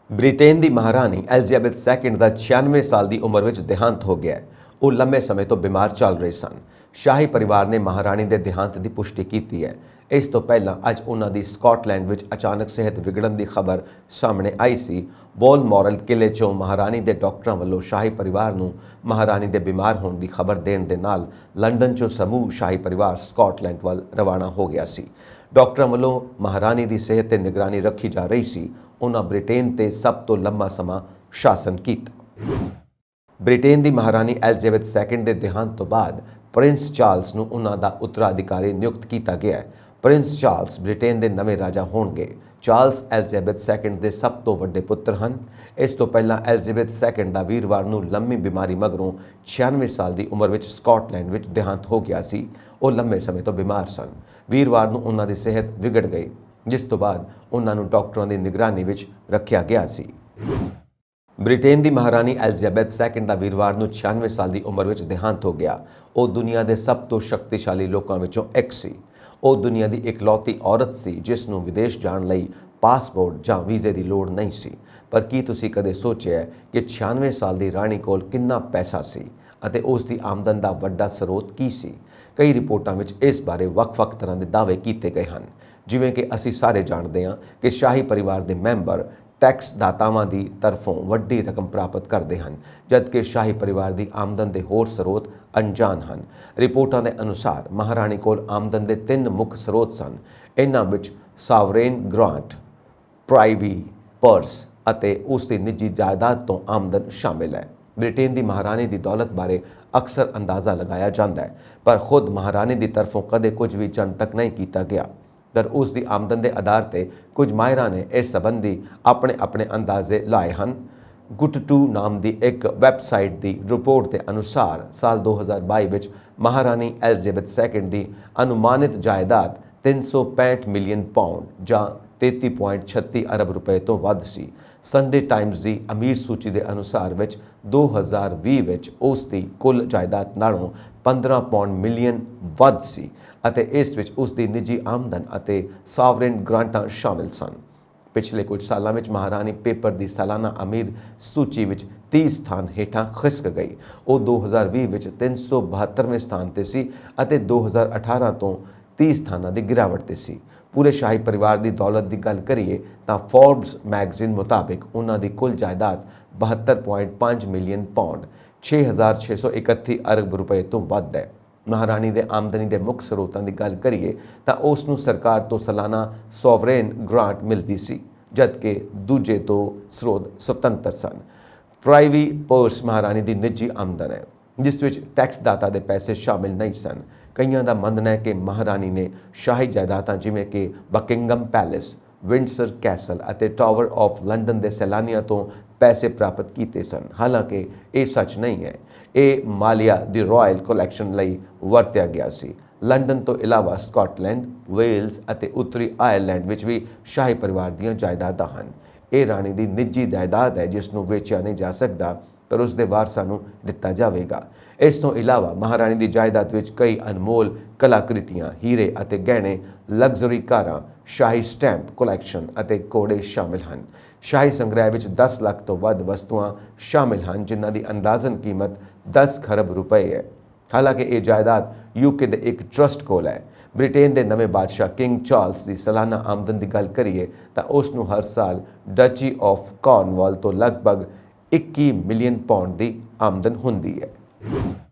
ਬ੍ਰਿਟੇਨ ਦੀ ਮਹਾਰਾਣੀ ਐਲਿਜ਼ਾਬੈਥ II ਦਾ 96 ਸਾਲ ਦੀ ਉਮਰ ਵਿੱਚ ਦੇਹਾਂਤ ਹੋ ਗਿਆ। ਉਹ ਲੰਮੇ ਸਮੇਂ ਤੋਂ ਬਿਮਾਰ ਚੱਲ ਰਹੇ ਸਨ। ਸ਼ਾਹੀ ਪਰਿਵਾਰ ਨੇ ਮਹਾਰਾਣੀ ਦੇ ਦੇਹਾਂਤ ਦੀ ਪੁਸ਼ਟੀ ਕੀਤੀ ਹੈ। ਇਸ ਤੋਂ ਪਹਿਲਾਂ ਅੱਜ ਉਹਨਾਂ ਦੀ ਸਕਾਟਲੈਂਡ ਵਿੱਚ ਅਚਾਨਕ ਸਿਹਤ ਵਿਗੜਨ ਦੀ ਖਬਰ ਸਾਹਮਣੇ ਆਈ ਸੀ। ਬੋਲਮੋਰਲ ਕਿਲੇ 'ਚੋਂ ਮਹਾਰਾਣੀ ਦੇ ਡਾਕਟਰਾਂ ਵੱਲੋਂ ਸ਼ਾਹੀ ਪਰਿਵਾਰ ਨੂੰ ਮਹਾਰਾਣੀ ਦੇ ਬਿਮਾਰ ਹੋਣ ਦੀ ਖਬਰ ਦੇਣ ਦੇ ਨਾਲ ਲੰਡਨ 'ਚੋਂ ਸਮੂਹ ਸ਼ਾਹੀ ਪਰਿਵਾਰ ਸਕਾਟਲੈਂਡ ਵੱਲ ਰਵਾਨਾ ਹੋ ਗਿਆ ਸੀ। ਡਾਕਟਰਾਂ ਵੱਲੋਂ ਮਹਾਰਾਣੀ ਦੀ ਸਿਹਤ ਤੇ ਨਿਗਰਾਨੀ ਰੱਖੀ ਜਾ ਰਹੀ ਸੀ। ਉਹਨਾਂ ਬ੍ਰਿਟੇਨ ਤੇ ਸਭ ਤੋਂ ਲੰਮਾ ਸਮਾਂ ਸ਼ਾਸਨ ਕੀਤਾ। ਬ੍ਰਿਟੇਨ ਦੀ ਮਹਾਰਾਣੀ ਐਲਿਜ਼ਾਬੈਥ II ਦੇ ਦੇਹਾਂਤ ਤੋਂ ਬਾਅਦ ਪ੍ਰਿੰਸ ਚਾਰਲਸ ਨੂੰ ਉਹਨਾਂ ਦਾ ਉੱਤਰਾਧਿਕਾਰੀ ਨਿਯੁਕਤ ਕੀਤਾ ਗਿਆ ਹੈ। ਪ੍ਰਿੰਸ ਚਾਰਲਸ ਬ੍ਰਿਟੇਨ ਦੇ ਨਵੇਂ ਰਾਜਾ ਹੋਣਗੇ। ਚਾਰਲਸ ਐਲਿਜ਼ਾਬੈਥ II ਦੇ ਸਭ ਤੋਂ ਵੱਡੇ ਪੁੱਤਰ ਹਨ। ਇਸ ਤੋਂ ਪਹਿਲਾਂ ਐਲਿਜ਼ਾਬੈਥ II ਦਾ ਵੀਰਵਾਰ ਨੂੰ ਲੰਮੀ ਬਿਮਾਰੀ ਮਗਰੋਂ 96 ਸਾਲ ਦੀ ਉਮਰ ਵਿੱਚ ਸਕਾਟਲੈਂਡ ਵਿੱਚ ਦੇਹਾਂਤ ਹੋ ਗਿਆ ਸੀ। ਉਹ ਲੰਮੇ ਸਮੇਂ ਤੋਂ ਬਿਮਾਰ ਸਨ। ਵੀਰਵਾਰ ਨੂੰ ਉਹਨਾਂ ਦੀ ਸਿਹਤ ਵਿਗੜ ਗਈ ਜਿਸ ਤੋਂ ਬਾਅਦ ਉਹਨਾਂ ਨੂੰ ਡਾਕਟਰਾਂ ਦੀ ਨਿਗਰਾਨੀ ਵਿੱਚ ਰੱਖਿਆ ਗਿਆ ਸੀ। ਬ੍ਰਿਟੇਨ ਦੀ ਮਹਾਰਾਣੀ ਐਲਿਜ਼ਾਬੈਥ II ਦਾ ਵੀਰਵਾਰ ਨੂੰ 96 ਸਾਲ ਦੀ ਉਮਰ ਵਿੱਚ ਦੇਹਾਂਤ ਹੋ ਗਿਆ। ਉਹ ਦੁਨੀਆ ਦੇ ਸਭ ਤੋਂ ਸ਼ਕਤੀਸ਼ਾਲੀ ਲੋਕਾਂ ਵਿੱਚੋਂ ਇੱਕ ਸੀ। ਉਹ ਦੁਨੀਆ ਦੀ ਇਕਲੌਤੀ ਔਰਤ ਸੀ ਜਿਸ ਨੂੰ ਵਿਦੇਸ਼ ਜਾਣ ਲਈ ਪਾਸਪੋਰਟ ਜਾਂ ਵੀਜ਼ੇ ਦੀ ਲੋੜ ਨਹੀਂ ਸੀ। ਪਰ ਕੀ ਤੁਸੀਂ ਕਦੇ ਸੋਚਿਆ ਕਿ 96 ਸਾਲ ਦੀ ਰਾਣੀ ਕੋਲ ਕਿੰਨਾ ਪੈਸਾ ਸੀ ਅਤੇ ਉਸ ਦੀ ਆਮਦਨ ਦਾ ਵੱਡਾ ਸਰੋਤ ਕੀ ਸੀ? ਕਈ ਰਿਪੋਰਟਾਂ ਵਿੱਚ ਇਸ ਬਾਰੇ ਵੱਖ-ਵੱਖ ਤਰ੍ਹਾਂ ਦੇ ਦਾਅਵੇ ਕੀਤੇ ਗਏ ਹਨ। ਜਿਵੇਂ ਕਿ ਅਸੀਂ ਸਾਰੇ ਜਾਣਦੇ ਹਾਂ ਕਿ ਸ਼ਾਹੀ ਪਰਿਵਾਰ ਦੇ ਮੈਂਬਰ ਟੈਕਸ ਦਾਤਾਵਾਂ ਦੀ ਤਰਫੋਂ ਵੱਡੀ ਰਕਮ ਪ੍ਰਾਪਤ ਕਰਦੇ ਹਨ, ਜਦਕਿ ਸ਼ਾਹੀ ਪਰਿਵਾਰ ਦੀ ਆਮਦਨ ਦੇ ਹੋਰ ਸਰੋਤ ਅਣਜਾਣ ਹਨ। ਰਿਪੋਰਟਾਂ ਦੇ ਅਨੁਸਾਰ ਮਹਾਰਾਣੀ ਕੋਲ ਆਮਦਨ ਦੇ 3 ਮੁੱਖ ਸਰੋਤ ਸਨ। ਇਹਨਾਂ ਵਿੱਚ ਸਾਵਰੇਨ ਗ੍ਰਾਂਟ, ਪ੍ਰਾਈਵੀ ਪਰਸ ਅਤੇ ਉਸ ਦੀ ਨਿੱਜੀ ਜਾਇਦਾਦ ਤੋਂ ਆਮਦਨ ਸ਼ਾਮਿਲ ਹੈ। ਬ੍ਰਿਟੇਨ ਦੀ ਮਹਾਰਾਣੀ ਦੀ ਦੌਲਤ ਬਾਰੇ ਅਕਸਰ ਅੰਦਾਜ਼ਾ ਲਗਾਇਆ ਜਾਂਦਾ ਹੈ, ਪਰ ਖੁਦ ਮਹਾਰਾਣੀ ਦੀ ਤਰਫੋਂ ਕਦੇ ਕੁਝ ਵੀ ਜਨਤਕ ਨਹੀਂ ਕੀਤਾ ਗਿਆ। ਪਰ ਉਸ ਦੀ ਆਮਦਨ ਦੇ ਆਧਾਰ ਤੇ ਕੁਝ ਮਾਹਿਰਾਂ ਨੇ ਇਸ ਸੰਬੰਧੀ ਆਪਣੇ ਅੰਦਾਜ਼ੇ ਲਾਏ ਹਨ। ਗੁੱਟ2 ਨਾਮ ਦੀ ਇੱਕ ਵੈਬਸਾਈਟ ਦੀ ਰਿਪੋਰਟ ਦੇ ਅਨੁਸਾਰ ਸਾਲ 2022 ਵਿੱਚ ਮਹਾਰਾਣੀ ਐਲਿਜ਼ਾਬੈਥ II ਦੀ ਅਨੁਮਾਨਿਤ ਜਾਇਦਾਦ 365 ਮਿਲੀਅਨ ਪਾਉਂਡ ਜਾਂ 33.36 ਅਰਬ ਰੁਪਏ ਤੋਂ ਵੱਧ ਸੀ। ਸੰਡੇ ਟਾਈਮਜ਼ ਦੀ ਅਮੀਰ ਸੂਚੀ ਦੇ ਅਨੁਸਾਰ ਵਿੱਚ 2020 ਵਿੱਚ ਉਸ ਦੀ ਕੁੱਲ ਜਾਇਦਾਦ ਨਾਲੋਂ 15 ਪੌਂਡ ਮਿਲੀਅਨ ਵੱਧ ਸੀ ਅਤੇ ਇਸ ਵਿੱਚ ਉਸ ਦੀ ਨਿੱਜੀ ਆਮਦਨ ਅਤੇ ਸਾਵਰੇਨ ਗ੍ਰਾਂਟਾਂ ਸ਼ਾਮਿਲ ਸਨ। ਪਿਛਲੇ ਕੁਝ ਸਾਲਾਂ ਵਿੱਚ ਮਹਾਰਾਣੀ ਪੇਪਰ ਦੀ ਸਾਲਾਨਾ ਅਮੀਰ ਸੂਚੀ ਵਿੱਚ 30 ਸਥਾਨ ਹੇਠਾਂ ਖਿਸਕ ਗਈ। ਉਹ 2020 ਵਿੱਚ 372ਵੇਂ ਸਥਾਨ ਤੇ ਸੀ ਅਤੇ 2018 ਤੋਂ 30 ਸਥਾਨਾਂ ਦੀ ਗਿਰਾਵਟ ਤੇ ਸੀ। ਪੂਰੇ ਸ਼ਾਹੀ ਪਰਿਵਾਰ ਦੀ ਦੌਲਤ ਦੀ ਗੱਲ ਕਰੀਏ ਤਾਂ ਫੋਰਬਸ ਮੈਗਜ਼ੀਨ ਮੁਤਾਬਿਕ ਉਹਨਾਂ ਦੀ ਕੁੱਲ ਜਾਇਦਾਦ 72.5 ਮਿਲੀਅਨ ਪਾਉਂਡ 6,631 ਅਰਬ ਰੁਪਏ ਤੋਂ ਵੱਧ ਹੈ। ਮਹਾਰਾਣੀ ਦੇ ਆਮਦਨੀ ਦੇ ਮੁੱਖ ਸਰੋਤਾਂ ਦੀ ਗੱਲ ਕਰੀਏ ਤਾਂ ਉਸ ਨੂੰ ਸਰਕਾਰ ਤੋਂ ਸਾਲਾਨਾ ਸੋਵਰੇਨ ਗ੍ਰਾਂਟ ਮਿਲਦੀ ਸੀ, ਜਦਕਿ ਦੂਜੇ ਦੋ ਸਰੋਤ ਸੁਤੰਤਰ ਸਨ। ਪ੍ਰਾਈਵੀ ਪਰਸ ਮਹਾਰਾਣੀ ਦੀ ਨਿੱਜੀ ਆਮਦਨ ਹੈ, ਜਿਸ ਵਿੱਚ ਟੈਕਸ ਦਾਤਾ ਦੇ ਪੈਸੇ ਸ਼ਾਮਿਲ ਨਹੀਂ ਸਨ। ਕਈਆਂ ਦਾ ਮੰਨਣਾ ਹੈ ਕਿ ਮਹਾਰਾਣੀ ਨੇ ਸ਼ਾਹੀ ਜਾਇਦਾਦਾਂ ਜਿਵੇਂ ਕਿ ਬਕਿੰਗਮ ਪੈਲੇਸ, ਵਿੰਡਸਰ ਕੈਸਲ ਅਤੇ ਟਾਵਰ ਆਫ ਲੰਡਨ ਦੇ ਸੈਲਾਨੀਆਂ ਤੋਂ ਪੈਸੇ ਪ੍ਰਾਪਤ ਕੀਤੇ ਸਨ। ਹਾਲਾਂਕਿ ਇਹ ਸੱਚ ਨਹੀਂ ਹੈ। ਇਹ ਮਾਲੀਆ ਦੀ ਰਾਇਲ ਕਲੈਕਸ਼ਨ ਲਈ ਵਰਤਿਆ ਗਿਆ ਸੀ। ਲੰਡਨ ਤੋਂ ਇਲਾਵਾ ਸਕਾਟਲੈਂਡ, ਵੇਲਜ਼ ਅਤੇ ਉੱਤਰੀ ਆਇਰਲੈਂਡ ਵਿੱਚ ਵੀ ਸ਼ਾਹੀ ਪਰਿਵਾਰ ਦੀਆਂ ਜਾਇਦਾਦਾਂ ਹਨ। ਇਹ ਰਾਣੀ ਦੀ ਨਿੱਜੀ ਜਾਇਦਾਦ ਹੈ ਜਿਸ ਨੂੰ ਵੇਚਿਆ ਨਹੀਂ ਜਾ ਸਕਦਾ, ਪਰ ਉਸ ਦੇ ਵਾਰਸਾਂ ਨੂੰ ਦਿੱਤਾ ਜਾਵੇਗਾ। ਇਸ ਤੋਂ ਇਲਾਵਾ ਮਹਾਰਾਣੀ ਦੀ ਜਾਇਦਾਦ ਵਿੱਚ ਕਈ ਅਨਮੋਲ ਕਲਾਕ੍ਰਿਤੀਆਂ, ਹੀਰੇ ਅਤੇ ਗਹਿਣੇ, ਲਗਜ਼ਰੀ ਕਾਰਾਂ, ਸ਼ਾਹੀ ਸਟੈਂਪ ਕਲੈਕਸ਼ਨ ਅਤੇ ਘੋੜੇ ਸ਼ਾਮਿਲ ਹਨ। ਸ਼ਾਹੀ ਸੰਗ੍ਰਹਿ ਵਿੱਚ 10 ਲੱਖ ਤੋਂ ਵੱਧ ਵਸਤੂਆਂ ਸ਼ਾਮਿਲ ਹਨ, ਜਿਨ੍ਹਾਂ ਦੀ ਅੰਦਾਜ਼ਨ ਕੀਮਤ 10 ਖਰਬ ਰੁਪਏ ਹੈ। ਹਾਲਾਂਕਿ ਇਹ ਜਾਇਦਾਦ ਯੂਕੇ ਦੇ ਇੱਕ ਟਰਸਟ ਕੋਲ ਹੈ। ਬ੍ਰਿਟੇਨ ਦੇ ਨਵੇਂ ਬਾਦਸ਼ਾਹ ਕਿੰਗ ਚਾਰਲਸ ਦੀ ਸਾਲਾਨਾ ਆਮਦਨ ਦੀ ਗੱਲ ਕਰੀਏ ਤਾਂ ਉਸ ਨੂੰ ਹਰ ਸਾਲ ਡਚੀ ਆਫ ਕਾਰਨਵਾਲ ਤੋਂ ਲਗਭਗ 21 ਮਿਲੀਅਨ ਪਾਉਂਡ ਦੀ ਆਮਦਨ ਹੁੰਦੀ ਹੈ।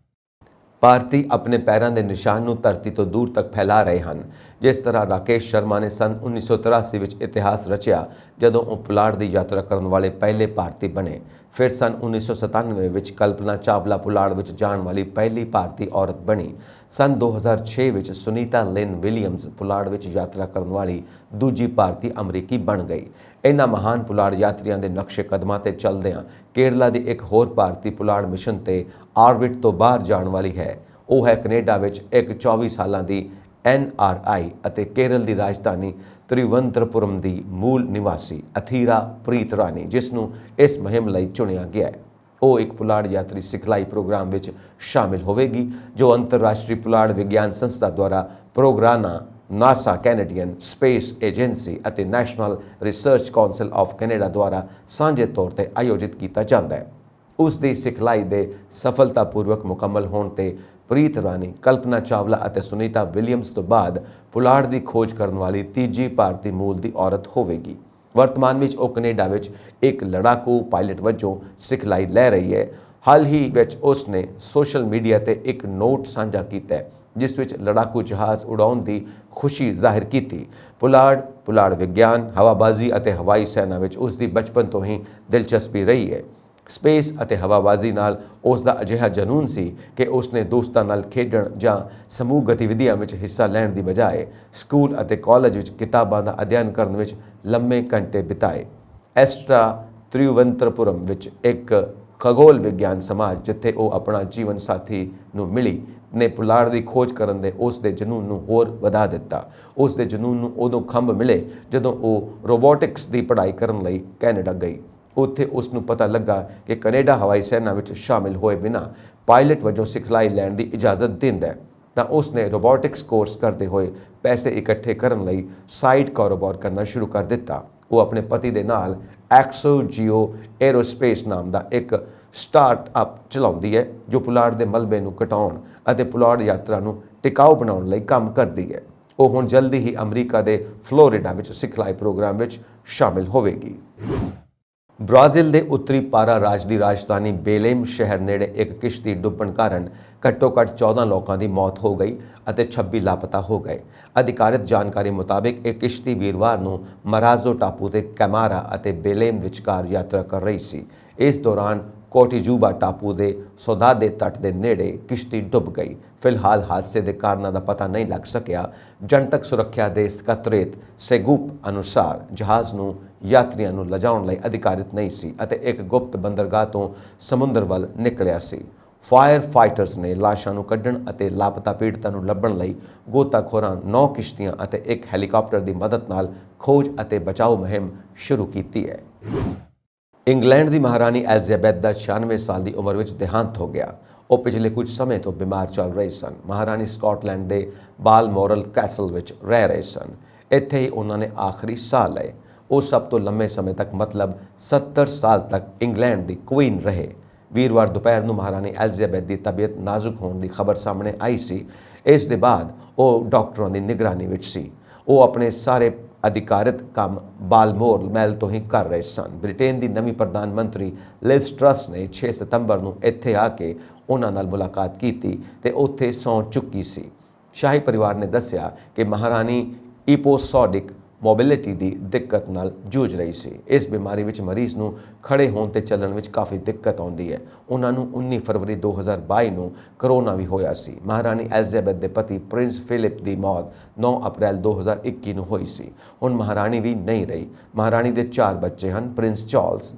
ਭਾਰਤੀ ਆਪਣੇ ਪੈਰਾਂ ਦੇ ਨਿਸ਼ਾਨ ਨੂੰ ਧਰਤੀ ਤੋਂ ਦੂਰ ਤੱਕ ਫੈਲਾ ਰਹੇ ਹਨ। ਜਿਸ ਤਰ੍ਹਾਂ ਰਾਕੇਸ਼ ਸ਼ਰਮਾ ਨੇ ਸੰਨ 1983 ਵਿੱਚ ਇਤਿਹਾਸ ਰਚਿਆ ਜਦੋਂ ਉਹ ਪੁਲਾੜ ਦੀ ਯਾਤਰਾ ਕਰਨ ਵਾਲੇ ਪਹਿਲੇ ਭਾਰਤੀ ਬਣੇ। ਫਿਰ ਸੰਨ 1997 ਵਿੱਚ ਕਲਪਨਾ ਚਾਵਲਾ ਪੁਲਾੜ ਵਿੱਚ ਜਾਣ ਵਾਲੀ ਪਹਿਲੀ ਭਾਰਤੀ ਔਰਤ ਬਣੀ। ਸੰਨ 2006 ਵਿੱਚ ਸੁਨੀਤਾ ਲਿਨ ਵਿਲੀਅਮਜ਼ ਪੁਲਾੜ ਵਿੱਚ ਯਾਤਰਾ ਕਰਨ ਵਾਲੀ ਦੂਜੀ ਭਾਰਤੀ ਅਮਰੀਕੀ ਬਣ ਗਈ। ਇਹਨਾਂ ਮਹਾਨ ਪੁਲਾੜ ਯਾਤਰੀਆਂ ਦੇ ਨਕਸ਼ੇ ਕਦਮਾਂ ਤੇ ਚੱਲਦਿਆਂ ਕੇਰਲਾ ਦੀ ਇੱਕ ਹੋਰ ਭਾਰਤੀ ਪੁਲਾੜ ਮਿਸ਼ਨ ਤੇ ਆਰਬਿਟ ਤੋਂ ਬਾਹਰ ਜਾਣ ਵਾਲੀ ਹੈ। ਉਹ ਹੈ ਕੈਨੇਡਾ ਵਿੱਚ ਇੱਕ 24 ਸਾਲਾਂ ਦੀ NRI ਅਤੇ ਕੇਰਲ ਦੀ ਰਾਜਧਾਨੀ ਤ੍ਰਿਵੰਤਰਪੁਰਮ ਦੀ ਮੂਲ ਨਿਵਾਸੀ ਅਥੀਰਾ ਪ੍ਰੀਤ ਰਾਣੀ, ਜਿਸ ਨੂੰ ਇਸ ਮੁਹਿੰਮ ਲਈ ਚੁਣਿਆ ਗਿਆ ਹੈ। ਉਹ ਇੱਕ ਪੁਲਾੜ ਯਾਤਰੀ ਸਿਖਲਾਈ ਪ੍ਰੋਗਰਾਮ ਵਿੱਚ ਸ਼ਾਮਿਲ ਹੋਵੇਗੀ ਜੋ ਅੰਤਰਰਾਸ਼ਟਰੀ ਪੁਲਾੜ ਵਿਗਿਆਨ ਸੰਸਥਾ ਦੁਆਰਾ ਪ੍ਰੋਗਰਾਨਾ, ਨਾਸਾ, ਕੈਨੇਡੀਅਨ ਸਪੇਸ ਏਜੰਸੀ ਅਤੇ national research council of Canada ਦੁਆਰਾ ਸਾਂਝੇ ਤੌਰ ਤੇ ਆਯੋਜਿਤ ਕੀਤਾ ਜਾਂਦਾ ਹੈ। ਉਸ ਦੀ ਸਿਖਲਾਈ ਦੇ ਸਫਲਤਾਪੂਰਵਕ ਮੁਕੰਮਲ ਹੋਣ ਤੇ ਪ੍ਰੀਤ ਰਾਣੀ ਕਲਪਨਾ ਚਾਵਲਾ ਅਤੇ ਸੁਨੀਤਾ ਵਿਲੀਅਮਜ਼ ਤੋਂ ਬਾਅਦ ਪੁਲਾੜ ਦੀ ਖੋਜ ਕਰਨ ਵਾਲੀ ਤੀਜੀ ਭਾਰਤੀ ਮੂਲ ਦੀ ਔਰਤ ਹੋਵੇਗੀ। ਵਰਤਮਾਨ ਵਿੱਚ ਉਹ ਕੈਨੇਡਾ ਵਿੱਚ ਇੱਕ ਲੜਾਕੂ ਪਾਇਲਟ ਵਜੋਂ ਸਿਖਲਾਈ ਲੈ ਰਹੀ ਹੈ। ਹਾਲ ਹੀ ਵਿੱਚ ਉਸ ਨੇ ਸੋਸ਼ਲ ਮੀਡੀਆ ਤੇ ਇੱਕ ਨੋਟ ਸਾਂਝਾ ਕੀਤਾ ਜਿਸ ਵਿੱਚ ਲੜਾਕੂ ਜਹਾਜ਼ ਉਡਾਉਣ ਦੀ ਖੁਸ਼ੀ ਜ਼ਾਹਿਰ ਕੀਤੀ। ਪੁਲਾੜ ਵਿਗਿਆਨ, ਹਵਾਬਾਜ਼ੀ ਅਤੇ ਹਵਾਈ ਸੈਨਾ ਵਿੱਚ ਉਸ ਦੀ ਬਚਪਨ ਤੋਂ ਹੀ ਦਿਲਚਸਪੀ ਰਹੀ ਹੈ। ਸਪੇਸ ਅਤੇ ਹਵਾਬਾਜ਼ੀ ਨਾਲ ਉਸ ਦਾ ਅਜਿਹਾ ਜਨੂੰਨ ਸੀ ਕਿ ਉਸ ਨੇ ਦੋਸਤਾਂ ਨਾਲ ਖੇਡਣ ਜਾਂ ਸਮੂਹ ਗਤੀਵਿਧੀਆਂ ਵਿੱਚ ਹਿੱਸਾ ਲੈਣ ਦੀ ਬਜਾਏ ਸਕੂਲ ਅਤੇ ਕਾਲਜ ਵਿੱਚ ਕਿਤਾਬਾਂ ਦਾ ਅਧਿਐਨ ਕਰਨ ਵਿੱਚ ਲੰਮੇ ਘੰਟੇ ਬਿਤਾਏ। ਐਸਟਰਾ ਤ੍ਰਿਵੰਤਰਪੁਰਮ ਵਿੱਚ ਇੱਕ ਖਗੋਲ ਵਿਗਿਆਨ ਸਮਾਜ ਜਿੱਥੇ ਉਹ ਆਪਣਾ ਜੀਵਨ ਸਾਥੀ ਨੂੰ ਮਿਲੀ ਨੇ ਪੁਲਾੜ ਦੀ ਖੋਜ ਕਰਨ ਦੇ ਉਸ ਦੇ ਜਨੂੰਨ ਨੂੰ ਹੋਰ ਵਧਾ ਦਿੱਤਾ। ਉਸ ਦੇ ਜਨੂੰਨ ਨੂੰ ਉਦੋਂ ਖੰਭ ਮਿਲੇ ਜਦੋਂ ਉਹ ਰੋਬੋਟਿਕਸ ਦੀ ਪੜ੍ਹਾਈ ਕਰਨ ਲਈ ਕੈਨੇਡਾ ਗਈ। ਉੱਥੇ ਉਸ ਨੂੰ ਪਤਾ ਲੱਗਾ ਕਿ ਕੈਨੇਡਾ ਹਵਾਈ ਸੈਨਾ ਵਿੱਚ ਸ਼ਾਮਿਲ ਹੋਏ ਬਿਨਾਂ ਪਾਇਲਟ ਵਜੋਂ ਸਿਖਲਾਈ ਲੈਣ ਦੀ ਇਜਾਜ਼ਤ ਦਿੰਦਾ ਹੈ ਤਾਂ ਉਸ ਨੇ ਰੋਬੋਟਿਕਸ ਕੋਰਸ ਕਰਦੇ ਹੋਏ ਪੈਸੇ ਇਕੱਠੇ ਕਰਨ ਲਈ ਸਾਈਡ ਕਾਰੋਬਾਰ ਕਰਨਾ ਸ਼ੁਰੂ ਕਰ ਦਿੱਤਾ। ਉਹ ਆਪਣੇ ਪਤੀ ਦੇ ਨਾਲ ਐਕਸੋਜੀਓ ਏਰੋਸਪੇਸ ਨਾਮ ਦਾ ਇੱਕ ਸਟਾਰਟਅਪ ਚਲਾਉਂਦੀ ਹੈ ਜੋ ਪੁਲਾੜ ਦੇ ਮਲਬੇ ਨੂੰ ਘਟਾਉਣ ਅਤੇ ਪੁਲਾੜ ਯਾਤਰਾ ਨੂੰ ਟਿਕਾਊ ਬਣਾਉਣ ਲਈ ਕੰਮ ਕਰਦੀ ਹੈ। ਉਹ ਹੁਣ ਜਲਦੀ ਹੀ ਅਮਰੀਕਾ ਦੇ ਫਲੋਰੀਡਾ ਵਿੱਚ ਸਿਖਲਾਈ ਪ੍ਰੋਗਰਾਮ ਵਿੱਚ ਸ਼ਾਮਿਲ ਹੋਵੇਗੀ। ਬ੍ਰਾਜ਼ੀਲ ਦੇ ਉੱਤਰੀ ਪਾਰਾ ਰਾਜ ਦੀ ਰਾਜਧਾਨੀ ਬੇਲੇਮ ਸ਼ਹਿਰ ਨੇੜੇ ਇੱਕ ਕਿਸ਼ਤੀ ਡੁੱਬਣ ਕਾਰਨ ਘੱਟੋ-ਘੱਟ 14 ਲੋਕਾਂ ਦੀ ਮੌਤ ਹੋ ਗਈ ਅਤੇ 26 ਲਾਪਤਾ ਹੋ ਗਏ। ਅਧਿਕਾਰਤ ਜਾਣਕਾਰੀ ਮੁਤਾਬਿਕ ਇਹ ਕਿਸ਼ਤੀ ਵੀਰਵਾਰ ਨੂੰ ਮਰਾਜ਼ੋ ਟਾਪੂ ਦੇ ਕੈਮਾਰਾ ਅਤੇ ਬੇਲੇਮ ਵਿਚਕਾਰ ਯਾਤਰਾ ਕਰ ਰਹੀ ਸੀ। ਇਸ ਦੌਰਾਨ ਕੋਟੀਜੂਬਾ ਟਾਪੂ ਦੇ ਸੋਦਾਦੇ ਤੱਟ ਦੇ ਨੇੜੇ ਕਿਸ਼ਤੀ ਡੁੱਬ ਗਈ। ਫਿਲਹਾਲ ਹਾਦਸੇ ਦੇ ਕਾਰਨਾਂ ਦਾ ਪਤਾ ਨਹੀਂ ਲੱਗ ਸਕਿਆ। ਜਨਤਕ ਸੁਰੱਖਿਆ ਦੇ ਸਕੱਤਰੇਤ ਸੇਗੂਪ ਅਨੁਸਾਰ ਜਹਾਜ਼ ਨੂੰ ਯਾਤਰੀਆਂ ਨੂੰ ਲਿਜਾਉਣ ਲਈ ਅਧਿਕਾਰਿਤ ਨਹੀਂ ਸੀ ਅਤੇ ਇੱਕ ਗੁਪਤ ਬੰਦਰਗਾਹ ਤੋਂ ਸਮੁੰਦਰ ਵੱਲ ਨਿਕਲਿਆ ਸੀ। ਫਾਇਰ ਫਾਈਟਰਸ ਨੇ ਲਾਸ਼ਾਂ ਨੂੰ ਕੱਢਣ ਅਤੇ ਲਾਪਤਾ ਪੀੜਤਾਂ ਨੂੰ ਲੱਭਣ ਲਈ ਗੋਤਾਖੋਰਾਂ 9 ਕਿਸ਼ਤੀਆਂ ਅਤੇ ਇੱਕ ਹੈਲੀਕਾਪਟਰ ਦੀ ਮਦਦ ਨਾਲ ਖੋਜ ਅਤੇ ਬਚਾਓ ਮੁਹਿੰਮ ਸ਼ੁਰੂ ਕੀਤੀ ਹੈ। ਇੰਗਲੈਂਡ ਦੀ ਮਹਾਰਾਣੀ ਐਲਿਜ਼ਾਬੈਥ ਦਾ 96 ਸਾਲ ਦੀ ਉਮਰ ਵਿੱਚ ਦੇਹਾਂਤ ਹੋ ਗਿਆ। ਉਹ ਪਿਛਲੇ ਕੁਝ ਸਮੇਂ ਤੋਂ ਬਿਮਾਰ ਚੱਲ ਰਹੇ ਸਨ। ਮਹਾਰਾਣੀ ਸਕਾਟਲੈਂਡ ਦੇ ਬਾਲਮੋਰਲ ਕੈਸਲ ਵਿੱਚ ਰਹਿ ਰਹੇ ਸਨ। ਇੱਥੇ ਹੀ ਉਹਨਾਂ ਨੇ ਆਖਰੀ ਸਾਹ ਲਏ। ਉਹ ਸਭ ਤੋਂ ਲੰਮੇ ਸਮੇਂ ਤੱਕ ਮਤਲਬ 70 ਸਾਲ ਤੱਕ ਇੰਗਲੈਂਡ ਦੀ ਕੁਈਨ ਰਹੇ। ਵੀਰਵਾਰ ਦੁਪਹਿਰ ਨੂੰ ਮਹਾਰਾਣੀ ਐਲਿਜ਼ਾਬੈਥ ਦੀ ਤਬੀਅਤ ਨਾਜ਼ੁਕ ਹੋਣ ਦੀ ਖਬਰ ਸਾਹਮਣੇ ਆਈ ਸੀ। ਇਸ ਦੇ ਬਾਅਦ ਉਹ ਡਾਕਟਰਾਂ ਦੀ ਨਿਗਰਾਨੀ ਵਿੱਚ ਸੀ। ਉਹ ਆਪਣੇ ਸਾਰੇ ਅਧਿਕਾਰਤ ਕੰਮ ਬਾਲਮੋਰ ਮਹਿਲ ਤੋਂ ਹੀ ਕਰ ਰਹੇ ਸਨ। ਬ੍ਰਿਟੇਨ ਦੀ ਨਵੀਂ ਪ੍ਰਧਾਨ ਮੰਤਰੀ ਲਿਜ਼ ਟਰੱਸ ਨੇ 6 ਸਤੰਬਰ ਨੂੰ ਇੱਥੇ ਆ ਕੇ ਉਹਨਾਂ ਨਾਲ ਮੁਲਾਕਾਤ ਕੀਤੀ ਤੇ ਉੱਥੇ ਸਹੁੰ ਚੁੱਕੀ ਸੀ। ਸ਼ਾਹੀ ਪਰਿਵਾਰ ਨੇ ਦੱਸਿਆ ਕਿ ਮਹਾਰਾਣੀ ਈਪੋਸੋਡਿਕ ਮੋਬਿਲਿਟੀ ਦੀ ਦਿੱਕਤ ਨਾਲ ਜੂਝ ਰਹੀ ਸੀ। ਇਸ ਬਿਮਾਰੀ ਵਿੱਚ ਮਰੀਜ਼ ਨੂੰ ਖੜੇ ਹੋਣ ਤੇ ਚੱਲਣ ਵਿੱਚ ਕਾਫੀ ਦਿੱਕਤ ਆਉਂਦੀ ਹੈ। ਉਹਨਾਂ ਨੂੰ 19 ਫਰਵਰੀ 2022 ਨੂੰ ਕਰੋਨਾ ਵੀ ਹੋਇਆ ਸੀ। ਮਹਾਰਾਣੀ ਐਲਿਜ਼ਾਬੈਥ ਦੇ ਪਤੀ ਪ੍ਰਿੰਸ ਫਿਲਿਪ ਦੀ ਮੌਤ 9 ਅਪ੍ਰੈਲ 2021 ਨੂੰ ਹੋਈ ਸੀ। ਹੁਣ ਮਹਾਰਾਣੀ ਵੀ ਨਹੀਂ ਰਹੀ। ਮਹਾਰਾਣੀ ਦੇ 4 ਬੱਚੇ ਹਨ, ਪ੍ਰਿੰਸ ਚਾਰਲਸ,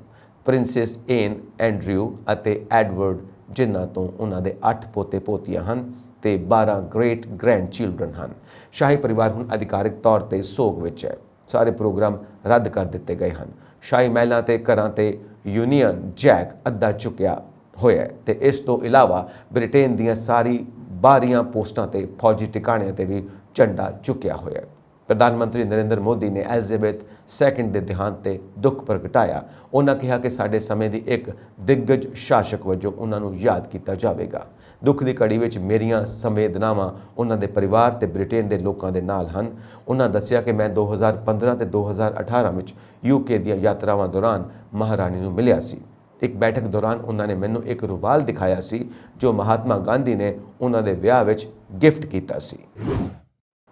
ਪ੍ਰਿੰਸੈਸ ਐਨ, ਐਂਡਰਿਊ ਅਤੇ ਐਡਵਰਡ, ਜਿਨ੍ਹਾਂ ਤੋਂ ਉਹਨਾਂ ਦੇ 8 ਪੋਤੇ ਪੋਤੀਆਂ ਹਨ ਤੇ 12 ਗ੍ਰੇਟ ਗ੍ਰੈਂਡ ਚਿਲਡਰਨ ਹਨ। ਸ਼ਾਹੀ ਪਰਿਵਾਰ ਹੁਣ ਅਧਿਕਾਰਿਕ ਤੌਰ ਤੇ ਸੋਗ ਵਿੱਚ ਹੈ। ਸਾਰੇ ਪ੍ਰੋਗਰਾਮ ਰੱਦ ਕਰ ਦਿੱਤੇ ਗਏ ਹਨ। ਸ਼ਾਹੀ ਮਹਿਲਾਂ ਤੇ ਘਰਾਂ ਤੇ ਯੂਨੀਅਨ ਜੈਕ ਅੱਧਾ ਚੁੱਕਿਆ ਹੋਇਆ ਹੈ ਤੇ ਇਸ ਤੋਂ ਇਲਾਵਾ ਬ੍ਰਿਟੇਨ ਦੀਆਂ ਸਾਰੀ ਬਾਹਰੀਆਂ ਪੋਸਟਾਂ ਤੇ ਫੌਜੀ ਟਿਕਾਣਿਆਂ ਤੇ ਵੀ ਝੰਡਾ ਚੁੱਕਿਆ ਹੋਇਆ ਹੈ। ਪ੍ਰਧਾਨ ਮੰਤਰੀ ਨਰਿੰਦਰ ਮੋਦੀ ਨੇ ਐਲਿਜ਼ਾਬੈਥ II ਦੇ ਦੇਹਾਂਤ ਤੇ ਦੁੱਖ ਪ੍ਰਗਟਾਇਆ। ਉਹਨਾਂ ਕਿਹਾ ਕਿ ਸਾਡੇ ਸਮੇਂ ਦੀ ਇੱਕ ਦਿੱਗਜ ਸ਼ਾਸਕ ਵਜੋਂ ਉਹਨਾਂ ਨੂੰ ਯਾਦ ਕੀਤਾ ਜਾਵੇਗਾ। ਦੁੱਖ ਦੀ ਘੜੀ ਵਿੱਚ ਮੇਰੀਆਂ ਸੰਵੇਦਨਾਵਾਂ ਉਹਨਾਂ ਦੇ ਪਰਿਵਾਰ ਤੇ ਬ੍ਰਿਟੇਨ ਦੇ ਲੋਕਾਂ ਦੇ ਨਾਲ ਹਨ। ਉਹਨਾਂ ਦੱਸਿਆ ਕਿ ਮੈਂ 2015 ਤੇ 2018 ਵਿੱਚ UK ਦੀਆਂ ਯਾਤਰਾਵਾਂ ਦੌਰਾਨ ਮਹਾਰਾਣੀ ਨੂੰ ਮਿਲਿਆ ਸੀ। ਇੱਕ ਬੈਠਕ ਦੌਰਾਨ ਉਹਨਾਂ ਨੇ ਮੈਨੂੰ ਇੱਕ ਰੁਮਾਲ ਦਿਖਾਇਆ ਸੀ ਜੋ ਮਹਾਤਮਾ ਗਾਂਧੀ ਨੇ ਉਹਨਾਂ ਦੇ ਵਿਆਹ ਵਿੱਚ ਗਿਫਟ ਕੀਤਾ ਸੀ।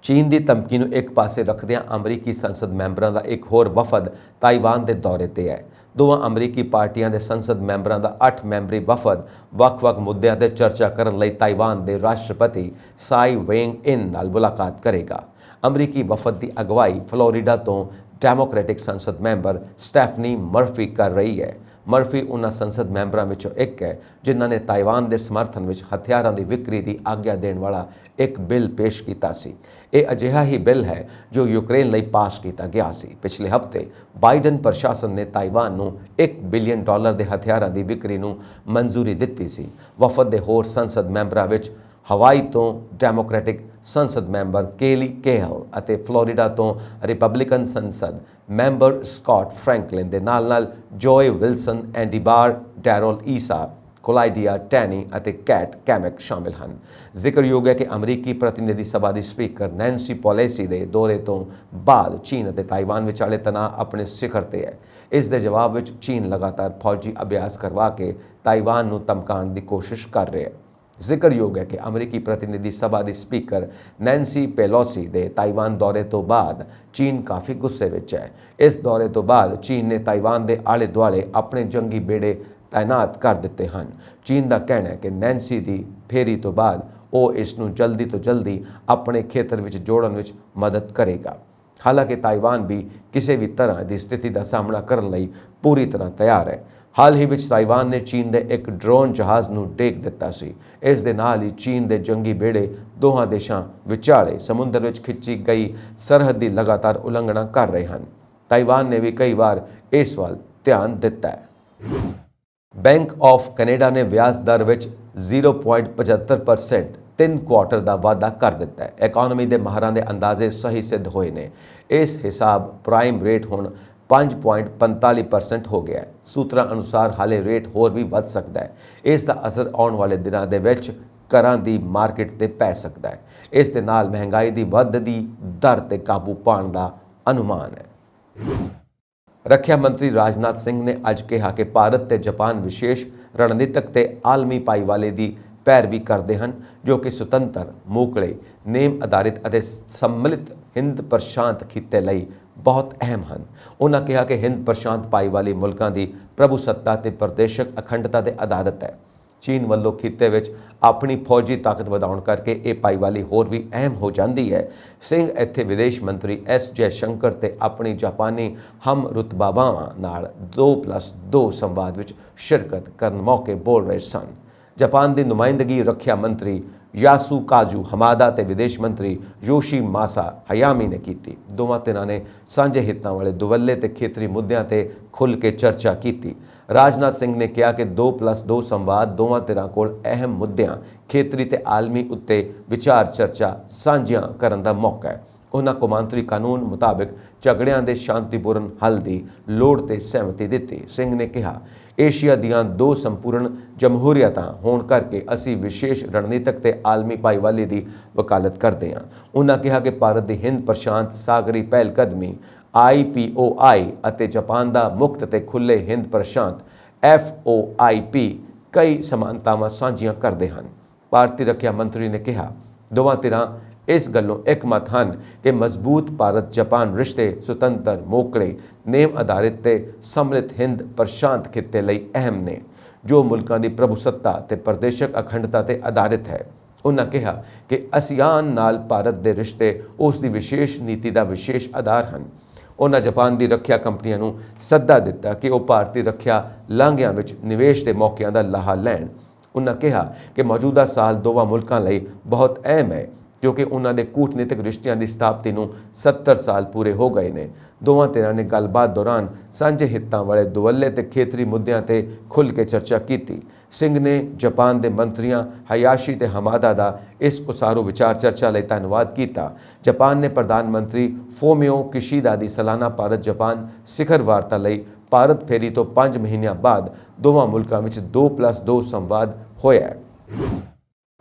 ਚੀਨ ਦੀ ਧਮਕੀ ਨੂੰ ਇੱਕ ਪਾਸੇ ਰੱਖਦਿਆਂ ਅਮਰੀਕੀ ਸੰਸਦ ਮੈਂਬਰਾਂ ਦਾ ਇੱਕ ਹੋਰ ਵਫਦ ਤਾਈਵਾਨ ਦੇ ਦੌਰੇ ਤੇ ਹੈ। ਦੋਵਾਂ ਅਮਰੀਕੀ ਪਾਰਟੀਆਂ ਦੇ ਸੰਸਦ ਮੈਂਬਰਾਂ ਦਾ 8 ਮੈਂਬਰੀ ਵਫਦ ਵੱਖ-ਵੱਖ ਮੁੱਦਿਆਂ ਤੇ ਚਰਚਾ ਕਰਨ ਲਈ ਤਾਈਵਾਨ ਦੇ ਰਾਸ਼ਟਰਪਤੀ ਸਾਈ ਵੇਂਗ ਇਨ ਨਾਲ ਮੁਲਾਕਾਤ ਕਰੇਗਾ। ਅਮਰੀਕੀ ਵਫਦ ਦੀ ਅਗਵਾਈ ਫਲੋਰੀਡਾ ਤੋਂ ਡੈਮੋਕ੍ਰੈਟਿਕ ਸੰਸਦ ਮੈਂਬਰ ਸਟੈਫਨੀ ਮਰਫੀ ਕਰ ਰਹੀ ਹੈ। ਮਰਫੀ ਉਹਨਾਂ ਸੰਸਦ ਮੈਂਬਰਾਂ ਵਿੱਚੋਂ ਇੱਕ ਹੈ ਜਿਨ੍ਹਾਂ ਨੇ ਤਾਈਵਾਨ ਦੇ ਸਮਰਥਨ ਵਿੱਚ ਹਥਿਆਰਾਂ ਦੀ ਵਿਕਰੀ ਦੀ ਆਗਿਆ ਦੇਣ ਵਾਲਾ ਇੱਕ ਬਿੱਲ ਪੇਸ਼ ਕੀਤਾ ਸੀ। ਇਹ ਅਜਿਹਾ ਹੀ ਬਿੱਲ ਹੈ ਜੋ ਯੂਕਰੇਨ ਲਈ ਪਾਸ ਕੀਤਾ ਗਿਆ ਸੀ। ਪਿਛਲੇ ਹਫ਼ਤੇ ਬਾਈਡਨ ਪ੍ਰਸ਼ਾਸਨ ਨੇ ਤਾਈਵਾਨ ਨੂੰ $1 ਬਿਲੀਅਨ ਦੇ ਹਥਿਆਰਾਂ ਦੀ ਵਿਕਰੀ ਨੂੰ ਮਨਜ਼ੂਰੀ ਦਿੱਤੀ ਸੀ। ਵਫਦ ਦੇ ਹੋਰ ਸੰਸਦ ਮੈਂਬਰਾਂ ਵਿੱਚ ਹਵਾਈ ਤੋਂ ਡੈਮੋਕ੍ਰੈਟਿਕ ਸੰਸਦ ਮੈਂਬਰ ਕੇਲੀ ਕੇਹਲ ਅਤੇ ਫਲੋਰੀਡਾ ਤੋਂ ਰਿਪਬਲਿਕਨ ਸੰਸਦ ਮੈਂਬਰ ਸਕਾਟ ਫਰੈਂਕਲਿਨ ਦੇ ਨਾਲ-ਨਾਲ ਜੋਏ ਵਿਲਸਨ, ਐਂਡੀ ਬਾਰ, ਡੈਰੋਲ ਈਸਾ, ਕੋਲਾਈਡੀਆ ਟੈਨੀ ਅਤੇ ਕੈਟ ਕੈਮੈਕ ਸ਼ਾਮਿਲ ਹਨ। ਜ਼ਿਕਰਯੋਗ ਹੈ ਕਿ ਅਮਰੀਕੀ ਪ੍ਰਤੀਨਿਧੀ ਸਭਾ ਦੀ ਸਪੀਕਰ ਨੈਂਸੀ ਪੋਲੇਸੀ ਦੇ ਦੌਰੇ ਤੋਂ ਬਾਅਦ ਚੀਨ ਅਤੇ ਤਾਈਵਾਨ ਵਿਚਾਲੇ ਤਣਾਅ ਆਪਣੇ ਸਿਖਰ ਤੇ ਹੈ। ਇਸ ਦੇ ਜਵਾਬ ਵਿੱਚ ਚੀਨ ਲਗਾਤਾਰ ਫੌਜੀ ਅਭਿਆਸ ਕਰਵਾ ਕੇ ਤਾਈਵਾਨ ਨੂੰ ਧਮਕਾਉਣ ਦੀ ਕੋਸ਼ਿਸ਼ ਕਰ ਰਿਹਾ ਹੈ। ਜ਼ਿਕਰਯੋਗ ਹੈ ਕਿ ਅਮਰੀਕੀ ਪ੍ਰਤੀਨਿਧੀ ਸਭਾ ਦੀ ਸਪੀਕਰ ਨੈਂਸੀ ਪੈਲੋਸੀ ਦੇ ਤਾਈਵਾਨ ਦੌਰੇ ਤੋਂ ਬਾਅਦ ਚੀਨ ਕਾਫੀ ਗੁੱਸੇ ਵਿੱਚ ਹੈ। ਇਸ ਦੌਰੇ ਤੋਂ ਬਾਅਦ ਚੀਨ ਨੇ ਤਾਈਵਾਨ ਦੇ ਆਲੇ-ਦੁਆਲੇ ਆਪਣੇ ਜੰਗੀ ਬੇੜੇ ਤਾਇਨਾਤ ਕਰ ਦਿੱਤੇ ਹਨ। ਚੀਨ ਦਾ ਕਹਿਣਾ ਹੈ ਕਿ ਨੈਂਸੀ ਦੀ ਫੇਰੀ ਤੋਂ ਬਾਅਦ ਉਹ ਇਸ ਨੂੰ ਜਲਦੀ ਤੋਂ ਜਲਦੀ ਆਪਣੇ ਖੇਤਰ ਵਿੱਚ ਜੋੜਨ ਵਿੱਚ ਮਦਦ ਕਰੇਗਾ। ਹਾਲਾਂਕਿ ਤਾਈਵਾਨ ਵੀ ਕਿਸੇ ਵੀ ਤਰ੍ਹਾਂ ਦੀ ਸਥਿਤੀ ਦਾ ਸਾਹਮਣਾ ਕਰਨ ਲਈ ਪੂਰੀ ਤਰ੍ਹਾਂ ਤਿਆਰ ਹੈ। ਹਾਲ ਹੀ ਵਿੱਚ ਤਾਈਵਾਨ ਨੇ ਚੀਨ ਦੇ ਇੱਕ ਡਰੋਨ ਜਹਾਜ਼ ਨੂੰ ਡੇਗ ਦਿੱਤਾ ਸੀ। ਇਸ ਦੇ ਨਾਲ ਹੀ ਚੀਨ ਦੇ ਜੰਗੀ ਬੇੜੇ ਦੋਹਾਂ ਦੇਸ਼ਾਂ ਵਿਚਾਲੇ ਸਮੁੰਦਰ ਵਿੱਚ ਖਿੱਚੀ ਗਈ ਸਰਹੱਦ ਦੀ ਲਗਾਤਾਰ ਉਲੰਘਣਾ ਕਰ ਰਹੇ ਹਨ। ਤਾਈਵਾਨ ਨੇ ਵੀ ਕਈ ਵਾਰ ਇਸ ਵੱਲ ਧਿਆਨ ਦਿੱਤਾ ਹੈ। ਬੈਂਕ ਆਫ ਕੈਨੇਡਾ ਨੇ ਵਿਆਜ ਦਰ ਵਿੱਚ 0.75% 3 ਕੁਆਰਟਰ ਦਾ ਵਾਧਾ ਕਰ ਦਿੱਤਾ ਹੈ। ਇਕਨੋਮੀ ਦੇ ਮਾਹਰਾਂ ਦੇ ਅੰਦਾਜ਼ੇ ਸਹੀ ਸਿੱਧ ਹੋਏ ਨੇ। ਇਸ ਹਿਸਾਬ ਪ੍ਰਾਈਮ ਰੇਟ ਹੁਣ 5.45% ਹੋ ਗਿਆ ਹੈ। ਸੂਤਰਾਂ ਅਨੁਸਾਰ ਹਾਲੇ ਰੇਟ ਹੋਰ ਵੀ ਵੱਧ ਸਕਦਾ ਹੈ। ਇਸ ਦਾ ਅਸਰ ਆਉਣ ਵਾਲੇ ਦਿਨਾਂ ਦੇ ਵਿੱਚ ਘਰਾਂ ਦੀ ਮਾਰਕੀਟ ਤੇ ਪੈ ਸਕਦਾ ਹੈ। ਇਸ ਦੇ ਨਾਲ ਮਹਿੰਗਾਈ ਦੀ ਵੱਧਦੀ ਦਰ ਤੇ ਕਾਬੂ ਪਾਉਣ ਦਾ ਅਨੁਮਾਨ ਹੈ। ਰੱਖਿਆ ਮੰਤਰੀ ਰਾਜਨਾਥ ਸਿੰਘ ਨੇ ਅੱਜ ਕਿਹਾ ਕਿ ਭਾਰਤ ਤੇ ਜਾਪਾਨ ਵਿਸ਼ੇਸ਼ ਰਣਨੀਤਕ ਤੇ ਆਲਮੀ ਭਾਈਵਾਲੀ ਦੀ ਪੈਰਵੀ ਕਰਦੇ ਹਨ, ਜੋ ਕਿ ਸੁਤੰਤਰ, ਮੋਕਲੇ, ਨੇਮ ਆਧਾਰਿਤ ਅਤੇ ਸੰਮਿਲਿਤ ਹਿੰਦ ਪ੍ਰਸ਼ਾਂਤ ਖਿੱਤੇ ਲਈ ਬਹੁਤ ਅਹਿਮ ਹਨ। ਉਹਨਾਂ ਕਿਹਾ ਕਿ ਹਿੰਦ ਪ੍ਰਸ਼ਾਂਤ ਭਾਈਵਾਲੀ ਮੁਲਕਾਂ ਦੀ ਪ੍ਰਭੂਸੱਤਾ ਤੇ ਪ੍ਰਦੇਸ਼ਕ ਅਖੰਡਤਾ ਤੇ ਆਧਾਰਿਤ ਹੈ। ਚੀਨ ਵੱਲੋਂ ਖਿੱਤੇ ਵਿੱਚ ਆਪਣੀ ਫੌਜੀ ਤਾਕਤ ਵਧਾਉਣ ਕਰਕੇ ਇਹ ਭਾਈਵਾਲੀ ਹੋਰ ਵੀ ਅਹਿਮ ਹੋ ਜਾਂਦੀ ਹੈ। ਸਿੰਘ ਇੱਥੇ ਵਿਦੇਸ਼ ਮੰਤਰੀ ਐਸ ਜੈਸ਼ੰਕਰ ਤੇ ਆਪਣੀ ਜਾਪਾਨੀ ਹਮ ਰੁਤਬਾਵਾਂ ਨਾਲ 2+2 ਸੰਵਾਦ ਵਿੱਚ ਸ਼ਿਰਕਤ ਕਰਨ ਮੌਕੇ ਬੋਲ ਰਹੇ ਸਨ। ਜਾਪਾਨ ਦੀ ਨੁਮਾਇੰਦਗੀ ਰੱਖਿਆ ਮੰਤਰੀ ਯਾਸੂਕਾਜ਼ੂ ਹਮਾਦਾ ਤੇ ਵਿਦੇਸ਼ ਮੰਤਰੀ ਯੋਸ਼ੀ ਮਾਸਾ ਹਯਾਮੀ ਨੇ ਕੀਤੀ। ਦੋਵਾਂ ਧਿਰਾਂ ਨੇ ਸਾਂਝੇ ਹਿੱਤਾਂ ਵਾਲੇ ਦੁਵੱਲੇ ਤੇ ਖੇਤਰੀ ਮੁੱਦਿਆਂ ਤੇ ਖੁੱਲ੍ਹ ਕੇ ਚਰਚਾ ਕੀਤੀ। ਰਾਜਨਾਥ ਸਿੰਘ ਨੇ ਕਿਹਾ ਕਿ 2+2 ਸੰਵਾਦ ਦੋਵਾਂ ਧਿਰਾਂ ਕੋਲ ਅਹਿਮ ਮੁੱਦਿਆਂ, ਖੇਤਰੀ ਤੇ ਆਲਮੀ ਉੱਤੇ ਵਿਚਾਰ ਚਰਚਾ ਸਾਂਝੀਆਂ ਕਰਨ ਦਾ ਮੌਕਾ ਹੈ। ਉਹਨਾਂ ਕੌਮਾਂਤਰੀ ਕਾਨੂੰਨ ਮੁਤਾਬਕ ਝਗੜਿਆਂ ਦੇ ਸ਼ਾਂਤੀਪੂਰਨ ਹੱਲ ਦੀ ਲੋੜ ਤੇ ਸਹਿਮਤੀ ਦਿੱਤੀ। ਸਿੰਘ ਨੇ ਕਿਹਾ, ਏਸ਼ੀਆ ਦੀਆਂ 2 ਸੰਪੂਰਨ ਜਮਹੂਰੀਅਤਾਂ ਹੋਣ ਕਰਕੇ ਅਸੀਂ ਵਿਸ਼ੇਸ਼ ਰਣਨੀਤਕ ਤੇ ਆਲਮੀ ਭਾਈਵਾਲੀ ਦੀ ਵਕਾਲਤ ਕਰਦੇ ਹਾਂ। ਉਹਨਾਂ ਕਿਹਾ ਕਿ ਭਾਰਤ ਦੀ ਹਿੰਦ ਪ੍ਰਸ਼ਾਂਤ ਸਾਗਰੀ ਪਹਿਲਕਦਮੀ IPOI ਅਤੇ ਜਾਪਾਨ ਦਾ ਮੁਕਤ ਤੇ ਖੁੱਲ੍ਹੇ ਹਿੰਦ ਪ੍ਰਸ਼ਾਂਤ FOIP ਕਈ ਸਮਾਨਤਾਵਾਂ ਸਾਂਝੀਆਂ ਕਰਦੇ ਹਨ। ਭਾਰਤੀ ਰੱਖਿਆ ਮੰਤਰੀ ਨੇ ਕਿਹਾ, ਦੋਵਾਂ ਧਿਰਾਂ ਇਸ ਗੱਲੋਂ ਇੱਕਮਤ ਹਨ ਕਿ ਮਜ਼ਬੂਤ ਭਾਰਤ ਜਾਪਾਨ ਰਿਸ਼ਤੇ ਸੁਤੰਤਰ, ਮੋਕਲੇ, ਨੇਮ ਆਧਾਰਿਤ ਤੇ ਸੰਮਿਲਿਤ ਹਿੰਦ ਪ੍ਰਸ਼ਾਂਤ ਖਿੱਤੇ ਲਈ ਅਹਿਮ ਨੇ, ਜੋ ਮੁਲਕਾਂ ਦੀ ਪ੍ਰਭੂਸੱਤਾ ਤੇ ਪ੍ਰਦੇਸ਼ਕ ਅਖੰਡਤਾ ਤੇ ਆਧਾਰਿਤ ਹੈ। ਉਹਨਾਂ ਕਿਹਾ ਕਿ ASEAN ਨਾਲ ਭਾਰਤ ਦੇ ਰਿਸ਼ਤੇ ਉਸ ਦੀ ਵਿਸ਼ੇਸ਼ ਨੀਤੀ ਦਾ ਵਿਸ਼ੇਸ਼ ਆਧਾਰ ਹਨ। ਉਹਨਾਂ ਜਾਪਾਨ ਦੀ ਰੱਖਿਆ ਕੰਪਨੀਆਂ ਨੂੰ ਸੱਦਾ ਦਿੱਤਾ ਕਿ ਉਹ ਭਾਰਤੀ ਰੱਖਿਆ ਲਾਂਘਿਆਂ ਵਿੱਚ ਨਿਵੇਸ਼ ਦੇ ਮੌਕਿਆਂ ਦਾ ਲਾਹਾ ਲੈਣ। ਉਹਨਾਂ ਕਿਹਾ ਕਿ ਮੌਜੂਦਾ ਸਾਲ ਦੋਵਾਂ ਮੁਲਕਾਂ ਲਈ ਬਹੁਤ ਅਹਿਮ ਹੈ, ਕਿਉਂਕਿ ਉਹਨਾਂ ਦੇ ਕੂਟਨੀਤਿਕ ਰਿਸ਼ਤਿਆਂ ਦੀ ਸਥਾਪਤੀ ਨੂੰ 70 ਸਾਲ ਪੂਰੇ ਹੋ ਗਏ ਨੇ। ਦੋਵਾਂ ਧਿਰਾਂ ਨੇ ਗੱਲਬਾਤ ਦੌਰਾਨ ਸਾਂਝੇ ਹਿੱਤਾਂ ਵਾਲੇ ਦੁਵੱਲੇ ਤੇ ਖੇਤਰੀ ਮੁੱਦਿਆਂ ਤੇ ਖੁੱਲ੍ਹ ਕੇ ਚਰਚਾ ਕੀਤੀ। ਸਿੰਘ ਨੇ ਜਾਪਾਨ ਦੇ ਮੰਤਰੀਆਂ ਹਯਾਸ਼ੀ ਤੇ ਹਮਾਦਾ ਦਾ ਇਸ ਉਸਾਰੂ ਵਿਚਾਰ ਚਰਚਾ ਲਈ ਧੰਨਵਾਦ ਕੀਤਾ। ਜਾਪਾਨ ਨੇ ਪ੍ਰਧਾਨ ਮੰਤਰੀ ਫੂਮੀਓ ਕਿਸ਼ੀਦਾ ਦੀ ਸਾਲਾਨਾ ਭਾਰਤ ਜਾਪਾਨ ਸਿਖਰ ਵਾਰਤਾ ਲਈ ਭਾਰਤ ਫੇਰੀ ਤੋਂ 5 ਮਹੀਨਿਆਂ ਬਾਅਦ ਦੋਵਾਂ ਮੁਲਕਾਂ ਵਿੱਚ 2+2 ਸੰਵਾਦ ਹੋਇਆ ਹੈ।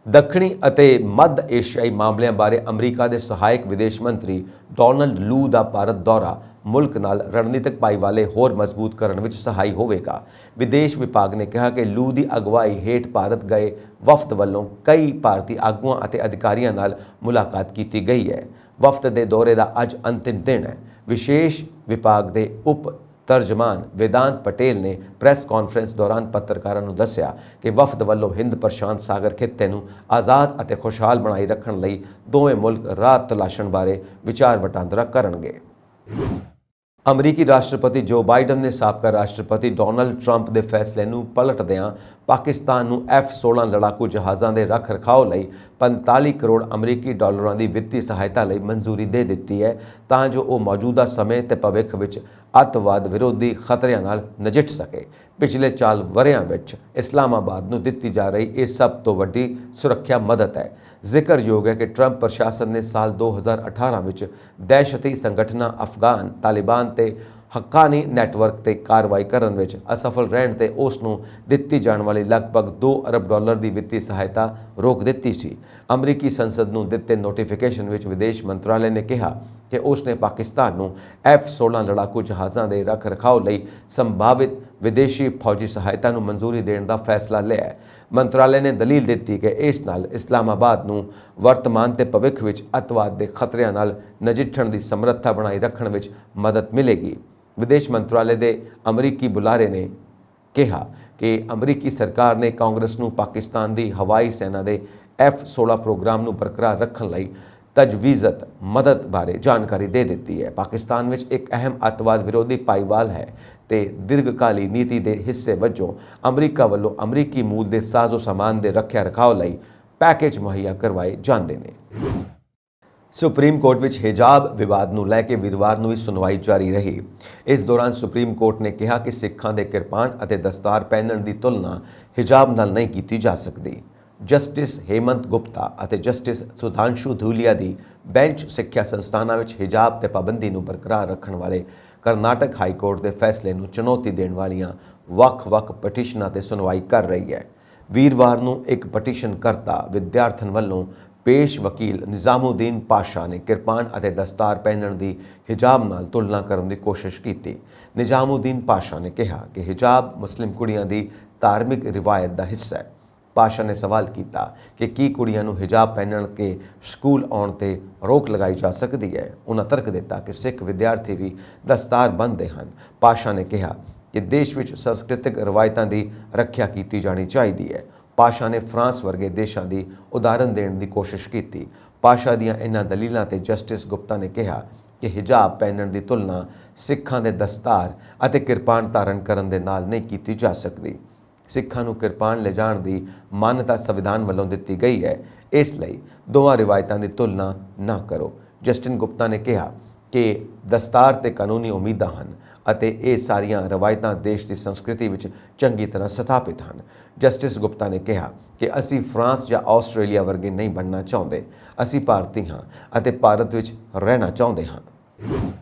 ਦੱਖਣੀ ਅਤੇ ਮੱਧ ਏਸ਼ੀਆਈ ਮਾਮਲਿਆਂ ਬਾਰੇ ਅਮਰੀਕਾ ਦੇ ਸਹਾਇਕ ਵਿਦੇਸ਼ ਮੰਤਰੀ ਡੋਨਲਡ ਲੂ ਦਾ ਭਾਰਤ ਦੌਰਾ ਮੁਲਕ ਨਾਲ ਰਣਨੀਤਕ ਭਾਈਵਾਲੇ ਹੋਰ ਮਜ਼ਬੂਤ ਕਰਨ ਵਿੱਚ ਸਹਾਈ ਹੋਵੇਗਾ। ਵਿਦੇਸ਼ ਵਿਭਾਗ ਨੇ ਕਿਹਾ ਕਿ ਲੂ ਦੀ ਅਗਵਾਈ ਹੇਠ ਭਾਰਤ ਗਏ ਵਫਦ ਵੱਲੋਂ ਕਈ ਭਾਰਤੀ ਆਗੂਆਂ ਅਤੇ ਅਧਿਕਾਰੀਆਂ ਨਾਲ ਮੁਲਾਕਾਤ ਕੀਤੀ ਗਈ ਹੈ। ਵਫਦ ਦੇ ਦੌਰੇ ਦਾ ਅੱਜ ਅੰਤਿਮ ਦਿਨ ਹੈ। ਵਿਸ਼ੇਸ਼ ਵਿਭਾਗ ਦੇ ਉਪ ਤਰਜਮਾਨ वेदांत पटेल ने ਪ੍ਰੈਸ ਕਾਨਫਰੰਸ ਦੌਰਾਨ ਪੱਤਰਕਾਰਾਂ ਨੂੰ ਦੱਸਿਆ ਕਿ ਵਫਦ ਵੱਲੋਂ ਹਿੰਦ ਪ੍ਰਸ਼ਾਂਤ ਸਾਗਰ ਖਿੱਤੇ ਨੂੰ ਆਜ਼ਾਦ ਅਤੇ ਖੁਸ਼ਹਾਲ ਬਣਾਈ ਰੱਖਣ ਲਈ ਦੋਵੇਂ ਮੁਲਕ ਰਾਹ ਤਲਾਸ਼ਣ ਬਾਰੇ ਵਿਚਾਰ ਵਟਾਂਦਰਾ ਕਰਨਗੇ। ਅਮਰੀਕੀ ਰਾਸ਼ਟਰਪਤੀ ਜੋ ਬਾਈਡਨ ਨੇ ਸਾਬਕਾ ਰਾਸ਼ਟਰਪਤੀ ਡੋਨਾਲਡ ਟਰੰਪ ਦੇ ਫੈਸਲੇ ਨੂੰ ਪਲਟਦਿਆਂ ਪਾਕਿਸਤਾਨ ਨੂੰ F-16 ਲੜਾਕੂ ਜਹਾਜ਼ਾਂ ਦੇ ਰੱਖ ਰਖਾਓ ਲਈ 45 ਕਰੋੜ ਅਮਰੀਕੀ ਡਾਲਰਾਂ ਦੀ ਵਿੱਤੀ ਸਹਾਇਤਾ ਲਈ ਮਨਜ਼ੂਰੀ ਦੇ ਦਿੱਤੀ ਹੈ, ਤਾਂ ਜੋ ਉਹ ਮੌਜੂਦਾ ਸਮੇਂ ਤੇ ਭਵਿੱਖ ਵਿੱਚ ਅੱਤਵਾਦ ਵਿਰੋਧੀ ਖਤਰਿਆਂ ਨਾਲ ਨਜਿੱਠ ਸਕੇ। ਪਿਛਲੇ 4 ਵਰ੍ਹਿਆਂ ਵਿੱਚ ਇਸਲਾਮਾਬਾਦ ਨੂੰ ਦਿੱਤੀ ਜਾ ਰਹੀ ਇਹ ਸਭ ਤੋਂ ਵੱਡੀ ਸੁਰੱਖਿਆ ਮਦਦ ਹੈ। ਜ਼ਿਕਰਯੋਗ ਹੈ ਕਿ ਟਰੰਪ ਪ੍ਰਸ਼ਾਸਨ ਨੇ ਸਾਲ 2018 ਵਿੱਚ ਦਹਿਸ਼ਤੀ ਸੰਗਠਨਾਂ ਅਫਗਾਨ ਤਾਲਿਬਾਨ ਤੇ ਹੱਕਾਨੀ ਨੈਟਵਰਕ ਤੇ ਕਾਰਵਾਈ ਕਰਨ ਵਿੱਚ ਅਸਫਲ ਰਹਿਣ ਤੇ ਉਸ ਨੂੰ ਦਿੱਤੀ ਜਾਣ ਵਾਲੀ ਲਗਭਗ $2 ਅਰਬ ਦੀ ਵਿੱਤੀ ਸਹਾਇਤਾ ਰੋਕ ਦਿੱਤੀ ਸੀ। ਅਮਰੀਕੀ ਸੰਸਦ ਨੂੰ ਦਿੱਤੇ ਨੋਟੀਫਿਕੇਸ਼ਨ ਵਿੱਚ ਵਿਦੇਸ਼ ਮੰਤਰਾਲੇ ਨੇ ਕਿਹਾ ਕਿ ਉਸ ਨੇ ਪਾਕਿਸਤਾਨ ਨੂੰ F-16 ਲੜਾਕੂ ਜਹਾਜ਼ਾਂ ਦੇ ਰੱਖ ਰਖਾਓ ਲਈ ਸੰਭਾਵਿਤ ਵਿਦੇਸ਼ੀ ਫੌਜੀ ਸਹਾਇਤਾ ਨੂੰ ਮਨਜ਼ੂਰੀ ਦੇਣ ਦਾ ਫੈਸਲਾ ਲਿਆ ਹੈ। ਮੰਤਰਾਲੇ ਨੇ ਦਲੀਲ ਦਿੱਤੀ ਕਿ ਇਸ ਨਾਲ ਇਸਲਾਮਾਬਾਦ ਨੂੰ ਵਰਤਮਾਨ ਤੇ ਭਵਿੱਖ ਵਿੱਚ ਅੱਤਵਾਦ ਦੇ ਖਤਰਿਆਂ ਨਾਲ ਨਜਿੱਠਣ ਦੀ ਸਮਰੱਥਾ ਬਣਾਈ ਰੱਖਣ ਵਿੱਚ ਮਦਦ ਮਿਲੇਗੀ। ਵਿਦੇਸ਼ ਮੰਤਰਾਲੇ ਦੇ ਅਮਰੀਕੀ ਬੁਲਾਰੇ ਨੇ ਕਿਹਾ ਕਿ ਅਮਰੀਕੀ ਸਰਕਾਰ ਨੇ ਕਾਂਗਰਸ ਨੂੰ ਪਾਕਿਸਤਾਨ ਦੀ ਹਵਾਈ ਸੈਨਾ ਦੇ F-16 ਪ੍ਰੋਗਰਾਮ ਨੂੰ ਬਰਕਰਾਰ ਰੱਖਣ ਲਈ ਤਜਵੀਜ਼ਤ ਮਦਦ ਬਾਰੇ ਜਾਣਕਾਰੀ ਦੇ ਦਿੱਤੀ ਹੈ। ਪਾਕਿਸਤਾਨ ਵਿੱਚ ਇੱਕ ਅਹਿਮ ਅੱਤਵਾਦ ਵਿਰੋਧੀ ਭਾਈਵਾਲ ਹੈ ਤੇ ਦੀਰਘਕਾਲੀ ਨੀਤੀ ਦੇ ਹਿੱਸੇ ਵਜੋਂ ਅਮਰੀਕਾ ਵੱਲੋਂ ਅਮਰੀਕੀ ਮੂਲ ਦੇ ਸਾਜ਼ੋ ਸਾਮਾਨ ਦੇ ਰੱਖਿਆ ਰਖਾਓ ਲਈ ਪੈਕੇਜ ਮੁਹੱਈਆ ਕਰਵਾਏ ਜਾਂਦੇ ਨੇ। ਸੁਪਰੀਮ ਕੋਰਟ ਵਿੱਚ ਹਿਜਾਬ ਵਿਵਾਦ ਨੂੰ ਲੈ ਕੇ ਵੀਰਵਾਰ ਨੂੰ ਵੀ ਸੁਣਵਾਈ ਜਾਰੀ ਰਹੀ। ਇਸ ਦੌਰਾਨ ਸੁਪਰੀਮ ਕੋਰਟ ਨੇ ਕਿਹਾ ਕਿ ਸਿੱਖਾਂ ਦੇ ਕਿਰਪਾਨ ਅਤੇ ਦਸਤਾਰ ਪਹਿਨਣ ਦੀ ਤੁਲਨਾ ਹਿਜਾਬ ਨਾਲ ਨਹੀਂ ਕੀਤੀ ਜਾ ਸਕਦੀ। ਜਸਟਿਸ ਹੇਮੰਤ ਗੁਪਤਾ ਅਤੇ ਜਸਟਿਸ ਸੁਧਾਂਸ਼ੂ ਧੂਲੀਆ ਦੀ ਬੈਂਚ ਸਿੱਖਿਆ ਸੰਸਥਾਨਾਂ ਵਿੱਚ ਹਿਜਾਬ ਤੇ ਪਾਬੰਦੀ ਨੂੰ ਬਰਕਰਾਰ ਰੱਖਣ ਵਾਲੇ ਕਰਨਾਟਕ ਹਾਈ ਕੋਰਟ ਦੇ ਫੈਸਲੇ ਨੂੰ ਚੁਣੌਤੀ ਦੇਣ ਵਾਲੀਆਂ ਵੱਖ-ਵੱਖ ਪਟੀਸ਼ਨਾਂ ਤੇ ਸੁਣਵਾਈ ਕਰ ਰਹੀ ਹੈ। ਵੀਰਵਾਰ ਨੂੰ ਇੱਕ ਪਟੀਸ਼ਨ ਕਰਤਾ ਵਿਦਿਆਰਥਣ ਵੱਲੋਂ ਪੇਸ਼ ਵਕੀਲ ਨਿਜ਼ਾਮੁਦੀਨ ਪਾਸ਼ਾ ਨੇ ਕਿਰਪਾਨ ਅਤੇ ਦਸਤਾਰ ਪਹਿਨਣ ਦੀ ਹਿਜਾਬ ਨਾਲ ਤੁਲਨਾ ਕਰਨ ਦੀ ਕੋਸ਼ਿਸ਼ ਕੀਤੀ। ਨਿਜ਼ਾਮੁਦੀਨ ਪਾਸ਼ਾ ਨੇ ਕਿਹਾ ਕਿ ਹਿਜਾਬ ਮੁਸਲਿਮ ਕੁੜੀਆਂ ਦੀ ਧਾਰਮਿਕ ਰਿਵਾਇਤ ਦਾ ਹਿੱਸਾ ਹੈ। ਪਾਸ਼ਾ ਨੇ ਸਵਾਲ ਕੀਤਾ ਕਿ ਕੀ ਕੁੜੀਆਂ ਨੂੰ ਹਿਜਾਬ ਪਹਿਨਣ ਕੇ ਸਕੂਲ ਆਉਣ ਤੇ ਰੋਕ ਲਗਾਈ ਜਾ ਸਕਦੀ ਹੈ। ਉਹਨਾਂ ਤਰਕ ਦਿੱਤਾ ਕਿ ਸਿੱਖ ਵਿਦਿਆਰਥੀ ਵੀ ਦਸਤਾਰ ਬੰਨ੍ਹਦੇ ਹਨ। ਪਾਸ਼ਾ ਨੇ ਕਿਹਾ ਕਿ ਦੇਸ਼ ਵਿੱਚ ਸੰਸਕ੍ਰਿਤਿਕ ਰਵਾਇਤਾਂ ਦੀ ਰੱਖਿਆ ਕੀਤੀ ਜਾਣੀ ਚਾਹੀਦੀ ਹੈ। ਪਾਸ਼ਾ ਨੇ ਫਰਾਂਸ ਵਰਗੇ ਦੇਸ਼ਾਂ ਦੀ ਉਦਾਹਰਨ ਦੇਣ ਦੀ ਕੋਸ਼ਿਸ਼ ਕੀਤੀ। ਪਾਸ਼ਾ ਦੀਆਂ ਇਹਨਾਂ ਦਲੀਲਾਂ ਤੇ ਜਸਟਿਸ ਗੁਪਤਾ ਨੇ ਕਿਹਾ ਕਿ ਹਿਜਾਬ ਪਹਿਨਣ ਦੀ ਤੁਲਨਾ ਸਿੱਖਾਂ ਦੇ ਦਸਤਾਰ ਅਤੇ ਕਿਰਪਾਨ ਧਾਰਨ ਕਰਨ ਦੇ ਨਾਲ ਨਹੀਂ ਕੀਤੀ ਜਾ ਸਕਦੀ। ਸਿੱਖਾਂ ਨੂੰ ਕਿਰਪਾਨ ਲਿਜਾਣ ਦੀ ਮਾਨਤਾ ਸੰਵਿਧਾਨ ਵੱਲੋਂ ਦਿੱਤੀ ਗਈ ਹੈ, ਇਸ ਲਈ ਦੋਵਾਂ ਰਿਵਾਇਤਾਂ ਦੀ ਤੁਲਨਾ ਨਾ ਕਰੋ। ਜਸਟਿਸ ਗੁਪਤਾ ਨੇ ਕਿਹਾ ਕਿ ਦਸਤਾਰ ਤੇ ਕਾਨੂੰਨੀ ਉਮੀਦਾਂ ਹਨ ਅਤੇ ਇਹ ਸਾਰੀਆਂ ਰਵਾਇਤਾਂ ਦੇਸ਼ ਦੀ ਸੰਸਕ੍ਰਿਤੀ ਵਿੱਚ ਚੰਗੀ ਤਰ੍ਹਾਂ ਸਥਾਪਿਤ ਹਨ। ਜਸਟਿਸ ਗੁਪਤਾ ਨੇ ਕਿਹਾ ਕਿ ਅਸੀਂ ਫਰਾਂਸ ਜਾਂ ਆਸਟ੍ਰੇਲੀਆ ਵਰਗੇ ਨਹੀਂ ਬਣਨਾ ਚਾਹੁੰਦੇ, ਅਸੀਂ ਭਾਰਤੀ ਹਾਂ ਅਤੇ ਭਾਰਤ ਵਿੱਚ ਰਹਿਣਾ ਚਾਹੁੰਦੇ ਹਾਂ।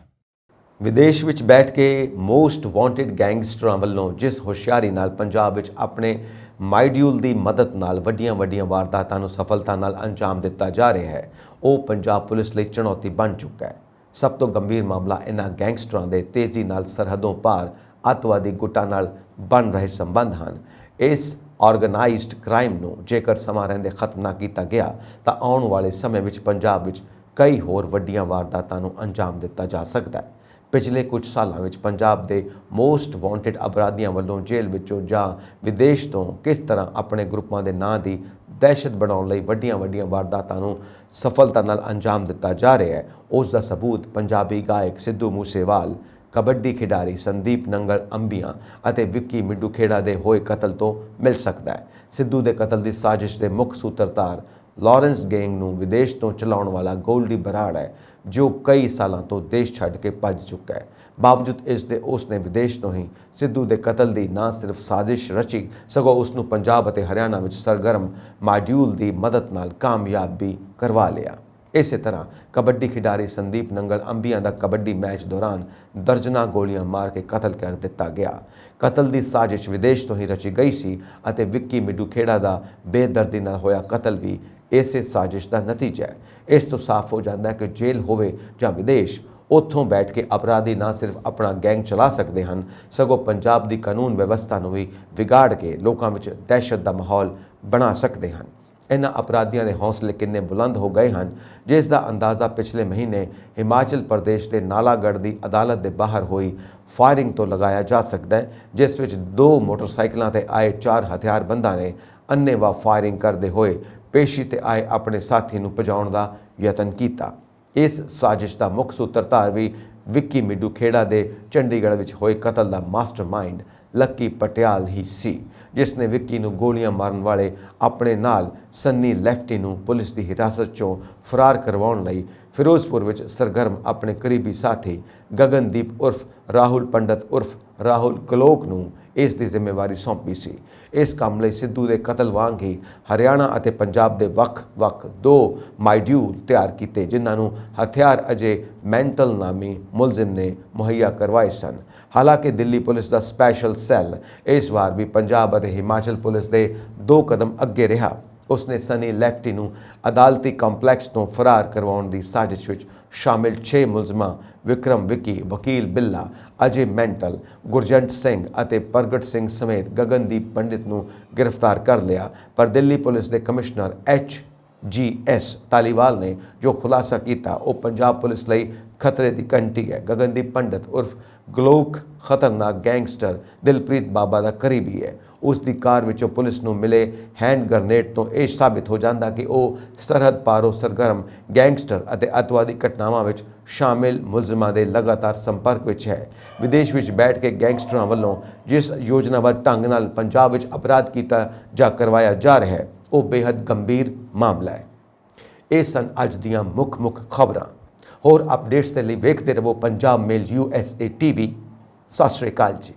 ਵਿਦੇਸ਼ ਵਿੱਚ ਬੈਠ ਕੇ ਮੋਸਟ ਵਾਂਟਿਡ ਗੈਂਗਸਟਰਾਂ ਵੱਲੋਂ ਜਿਸ ਹੁਸ਼ਿਆਰੀ ਨਾਲ ਪੰਜਾਬ ਵਿੱਚ ਆਪਣੇ ਮਾਡਿਊਲ ਦੀ ਮਦਦ ਨਾਲ ਵੱਡੀਆਂ ਵਾਰਦਾਤਾਂ ਨੂੰ ਸਫਲਤਾ ਨਾਲ ਅੰਜਾਮ ਦਿੱਤਾ ਜਾ ਰਿਹਾ ਹੈ, ਉਹ ਪੰਜਾਬ ਪੁਲਿਸ ਲਈ ਚੁਣੌਤੀ ਬਣ ਚੁੱਕਾ ਹੈ। ਸਭ ਤੋਂ ਗੰਭੀਰ ਮਾਮਲਾ ਇਹਨਾਂ ਗੈਂਗਸਟਰਾਂ ਦੇ ਤੇਜ਼ੀ ਨਾਲ ਸਰਹੱਦੋਂ ਪਾਰ ਅੱਤਵਾਦੀ ਗੁੱਟਾਂ ਨਾਲ ਬਣ ਰਹੇ ਸੰਬੰਧ ਹਨ। ਇਸ ਆਰਗੇਨਾਈਜ਼ਡ ਕ੍ਰਾਈਮ ਨੂੰ ਜੇਕਰ ਸਮਾਂ ਰਹਿੰਦੇ ਖਤਮ ਨਾ ਕੀਤਾ ਗਿਆ ਤਾਂ ਆਉਣ ਵਾਲੇ ਸਮੇਂ ਵਿੱਚ ਪੰਜਾਬ ਵਿੱਚ ਕਈ ਹੋਰ ਵੱਡੀਆਂ ਵਾਰਦਾਤਾਂ ਨੂੰ ਅੰਜਾਮ ਦਿੱਤਾ ਜਾ ਸਕਦਾ ਹੈ। ਪਿਛਲੇ ਕੁਝ ਸਾਲਾਂ ਵਿੱਚ ਪੰਜਾਬ ਦੇ ਮੋਸਟ ਵਾਂਟਿਡ ਅਪਰਾਧੀਆਂ ਵੱਲੋਂ ਜੇਲ੍ਹ ਵਿੱਚੋਂ ਜਾਂ ਵਿਦੇਸ਼ ਤੋਂ ਕਿਸ ਤਰ੍ਹਾਂ ਆਪਣੇ ਗਰੁੱਪਾਂ ਦੇ ਨਾਂ ਦੀ ਦਹਿਸ਼ਤ ਬਣਾਉਣ ਲਈ ਵੱਡੀਆਂ ਵਾਰਦਾਤਾਂ ਨੂੰ ਸਫਲਤਾ ਨਾਲ ਅੰਜਾਮ ਦਿੱਤਾ ਜਾ ਰਿਹਾ ਹੈ, ਉਸ ਦਾ ਸਬੂਤ ਪੰਜਾਬੀ ਗਾਇਕ ਸਿੱਧੂ ਮੂਸੇਵਾਲ, ਕਬੱਡੀ ਖਿਡਾਰੀ ਸੰਦੀਪ ਨੰਗਲ ਅੰਬੀਆਂ ਅਤੇ ਵਿੱਕੀ ਮਿੱਡੂ ਖੇੜਾ ਦੇ ਹੋਏ ਕਤਲ ਤੋਂ ਮਿਲ ਸਕਦਾ ਹੈ। ਸਿੱਧੂ ਦੇ ਕਤਲ ਦੀ ਸਾਜ਼ਿਸ਼ ਦੇ ਮੁੱਖ ਸੂਤਰਧਾਰ ਲਾਰੈਂਸ ਗੈਂਗ ਨੂੰ ਵਿਦੇਸ਼ ਤੋਂ ਚਲਾਉਣ ਵਾਲਾ ਗੋਲਡੀ ਬਰਾੜ ਹੈ, ਜੋ ਕਈ ਸਾਲਾਂ ਤੋਂ ਦੇਸ਼ ਛੱਡ ਕੇ ਭੱਜ ਚੁੱਕਾ ਹੈ। ਬਾਵਜੂਦ ਇਸ ਦੇ ਉਸ ਨੇ ਵਿਦੇਸ਼ ਤੋਂ ਹੀ ਸਿੱਧੂ ਦੇ ਕਤਲ ਦੀ ਨਾ ਸਿਰਫ ਸਾਜ਼ਿਸ਼ ਰਚੀ, ਸਗੋਂ ਉਸ ਨੂੰ ਪੰਜਾਬ ਅਤੇ ਹਰਿਆਣਾ ਵਿੱਚ ਸਰਗਰਮ ਮਾਡਿਊਲ ਦੀ ਮਦਦ ਨਾਲ ਕਾਮਯਾਬ ਵੀ ਕਰਵਾ ਲਿਆ। ਇਸੇ ਤਰ੍ਹਾਂ ਕਬੱਡੀ ਖਿਡਾਰੀ ਸੰਦੀਪ ਨੰਗਲ ਅੰਬੀਆਂ ਦਾ ਕਬੱਡੀ ਮੈਚ ਦੌਰਾਨ ਦਰਜਨਾਂ ਗੋਲੀਆਂ ਮਾਰ ਕੇ ਕਤਲ ਕਰ ਦਿੱਤਾ ਗਿਆ। ਕਤਲ ਦੀ ਸਾਜ਼ਿਸ਼ ਵਿਦੇਸ਼ ਤੋਂ ਹੀ ਰਚੀ ਗਈ ਸੀ ਅਤੇ ਵਿੱਕੀ ਮਿੱਡੂ ਖੇੜਾ ਦਾ ਬੇਦਰਦੀ ਨਾਲ ਹੋਇਆ ਕਤਲ ਵੀ ਇਸੇ ਸਾਜ਼ਿਸ਼ ਦਾ ਨਤੀਜਾ ਹੈ। ਇਸ ਤੋਂ ਸਾਫ਼ ਹੋ ਜਾਂਦਾ ਹੈ ਕਿ ਜੇਲ੍ਹ ਹੋਵੇ ਜਾਂ ਵਿਦੇਸ਼, ਉੱਥੋਂ ਬੈਠ ਕੇ ਅਪਰਾਧੀ ਨਾ ਸਿਰਫ ਆਪਣਾ ਗੈਂਗ ਚਲਾ ਸਕਦੇ ਹਨ, ਸਗੋਂ ਪੰਜਾਬ ਦੀ ਕਾਨੂੰਨ ਵਿਵਸਥਾ ਨੂੰ ਵੀ ਵਿਗਾੜ ਕੇ ਲੋਕਾਂ ਵਿੱਚ ਦਹਿਸ਼ਤ ਦਾ ਮਾਹੌਲ ਬਣਾ ਸਕਦੇ ਹਨ। ਇਹਨਾਂ ਅਪਰਾਧੀਆਂ ਦੇ ਹੌਸਲੇ ਕਿੰਨੇ ਬੁਲੰਦ ਹੋ ਗਏ ਹਨ, ਜਿਸ ਦਾ ਅੰਦਾਜ਼ਾ ਪਿਛਲੇ ਮਹੀਨੇ ਹਿਮਾਚਲ ਪ੍ਰਦੇਸ਼ ਦੇ ਨਾਲਾਗੜ੍ਹ ਦੀ ਅਦਾਲਤ ਦੇ ਬਾਹਰ ਹੋਈ ਫਾਇਰਿੰਗ ਤੋਂ ਲਗਾਇਆ ਜਾ ਸਕਦਾ ਹੈ, ਜਿਸ ਵਿੱਚ 2 ਮੋਟਰਸਾਈਕਲਾਂ ਤੇ ਆਏ 4 ਹਥਿਆਰਬੰਦਾਂ ਨੇ ਅੰਨ੍ਹੇਵਾਹ ਫਾਇਰਿੰਗ ਕਰਦੇ ਹੋਏ ਪੇਸ਼ੀ ਤੇ ਆਏ ਆਪਣੇ ਸਾਥੀ ਨੂੰ ਭਜਾਉਣ ਦਾ ਯਤਨ ਕੀਤਾ। ਇਸ ਸਾਜ਼ਿਸ਼ ਦਾ ਮੁੱਖ ਸੂਤਰਧਾਰ ਵੀ ਵਿੱਕੀ ਮਿੱਡੂ ਖੇੜਾ ਦੇ ਚੰਡੀਗੜ੍ਹ ਵਿੱਚ ਹੋਏ ਕਤਲ ਦਾ ਮਾਸਟਰਮਾਈਂਡ ਲੱਕੀ ਪਟਿਆਲ ਹੀ ਸੀ, ਜਿਸ ਨੇ ਵਿੱਕੀ ਨੂੰ ਗੋਲੀਆਂ ਮਾਰਨ ਵਾਲੇ ਆਪਣੇ ਨਾਲ ਸੰਨੀ ਲੈਫਟੀ ਨੂੰ ਪੁਲਿਸ ਦੀ ਹਿਰਾਸਤ 'ਚੋਂ ਫਰਾਰ ਕਰਵਾਉਣ ਲਈ ਫਿਰੋਜ਼ਪੁਰ ਵਿੱਚ ਸਰਗਰਮ ਆਪਣੇ ਕਰੀਬੀ ਸਾਥੀ ਗਗਨਦੀਪ ਉਰਫ ਰਾਹੁਲ ਪੰਡਤ ਉਰਫ ਰਾਹੁਲ ਕਲੋਕ ਨੂੰ ਇਸ ਦੀ ਜ਼ਿੰਮੇਵਾਰੀ ਸੌਂਪੀ ਸੀ। ਇਸ ਕੰਮ ਲਈ ਸਿੱਧੂ ਦੇ ਕਤਲ ਵਾਂਗ ਹੀ ਹਰਿਆਣਾ ਅਤੇ ਪੰਜਾਬ ਦੇ ਵੱਖ-ਵੱਖ 2 ਮਾਡਿਊਲ ਤਿਆਰ ਕੀਤੇ, ਜਿਨ੍ਹਾਂ ਨੂੰ ਹਥਿਆਰ ਅਜੇ ਮੈਂਟਲ ਨਾਮੀ ਮੁਲਜ਼ਮ ਨੇ ਮੁਹੱਈਆ ਕਰਵਾਏ ਸਨ। ਹਾਲਾਂਕਿ ਦਿੱਲੀ ਪੁਲਿਸ ਦਾ ਸਪੈਸ਼ਲ ਸੈੱਲ ਇਸ ਵਾਰ ਵੀ ਪੰਜਾਬ ਅਤੇ ਹਿਮਾਚਲ ਪੁਲਿਸ ਦੇ 2 ਕਦਮ ਅੱਗੇ ਰਿਹਾ। ਉਸਨੇ ਸਨੀ ਲੈਫਟੀ ਨੂੰ ਅਦਾਲਤੀ ਕੰਪਲੈਕਸ ਤੋਂ ਫਰਾਰ ਕਰਵਾਉਣ ਦੀ ਸਾਜ਼ਿਸ਼ ਵਿੱਚ ਸ਼ਾਮਿਲ 6 ਮੁਲਜ਼ਮਾਂ ਵਿਕਰਮ ਵਿੱਕੀ, ਵਕੀਲ ਬਿੱਲਾ, ਅਜੇ ਮੈਂਟਲ, ਗੁਰਜੰਟ ਸਿੰਘ ਅਤੇ ਪ੍ਰਗਟ ਸਿੰਘ ਸਮੇਤ ਗਗਨਦੀਪ ਪੰਡਿਤ ਨੂੰ ਗ੍ਰਿਫਤਾਰ ਕਰ ਲਿਆ। ਪਰ ਦਿੱਲੀ ਪੁਲਿਸ ਦੇ ਕਮਿਸ਼ਨਰ HGS ਧਾਲੀਵਾਲ ਨੇ ਜੋ ਖੁਲਾਸਾ ਕੀਤਾ ਉਹ ਪੰਜਾਬ ਪੁਲਿਸ ਲਈ ਖਤਰੇ ਦੀ ਘੰਟੀ ਹੈ। ਗਗਨਦੀਪ ਪੰਡਿਤ ਉਰਫ ਗਲੋਕ ਖਤਰਨਾਕ ਗੈਂਗਸਟਰ ਦਿਲਪ੍ਰੀਤ ਬਾਬਾ ਦਾ ਕਰੀਬੀ ਹੈ। ਉਸ ਦੀ ਕਾਰ ਵਿੱਚੋਂ ਪੁਲਿਸ ਨੂੰ ਮਿਲੇ ਹੈਂਡ ਗ੍ਰਨੇਡ ਤੋਂ ਇਹ ਸਾਬਿਤ ਹੋ ਜਾਂਦਾ ਕਿ ਉਹ ਸਰਹੱਦ ਪਾਰੋਂ ਸਰਗਰਮ ਗੈਂਗਸਟਰ ਅਤੇ ਅੱਤਵਾਦੀ ਘਟਨਾਵਾਂ ਵਿੱਚ ਸ਼ਾਮਿਲ ਮੁਲਜ਼ਮਾਂ ਦੇ ਲਗਾਤਾਰ ਸੰਪਰਕ ਵਿੱਚ ਹੈ। ਵਿਦੇਸ਼ ਵਿੱਚ ਬੈਠ ਕੇ ਗੈਂਗਸਟਰਾਂ ਵੱਲੋਂ ਜਿਸ ਯੋਜਨਾਬੱਧ ਢੰਗ ਨਾਲ ਪੰਜਾਬ ਵਿੱਚ ਅਪਰਾਧ ਕੀਤਾ ਜਾਂ ਕਰਵਾਇਆ ਜਾ ਰਿਹਾ ਹੈ, ਉਹ ਬੇहद ਗੰਭੀਰ ਮਾਮਲਾ ਹੈ। ਇਹ ਸਨ ਅੱਜ ਦੀਆਂ ਮੁੱਖ ਖਬਰਾਂ। ਹੋਰ ਅਪਡੇਟਸ ਦੇ ਲਈ ਵੇਖਦੇ ਰਹੋ ਪੰਜਾਬ ਮੇਲ USA TV। ਸਤਿ ਸ਼੍ਰੀ ਅਕਾਲ ਜੀ।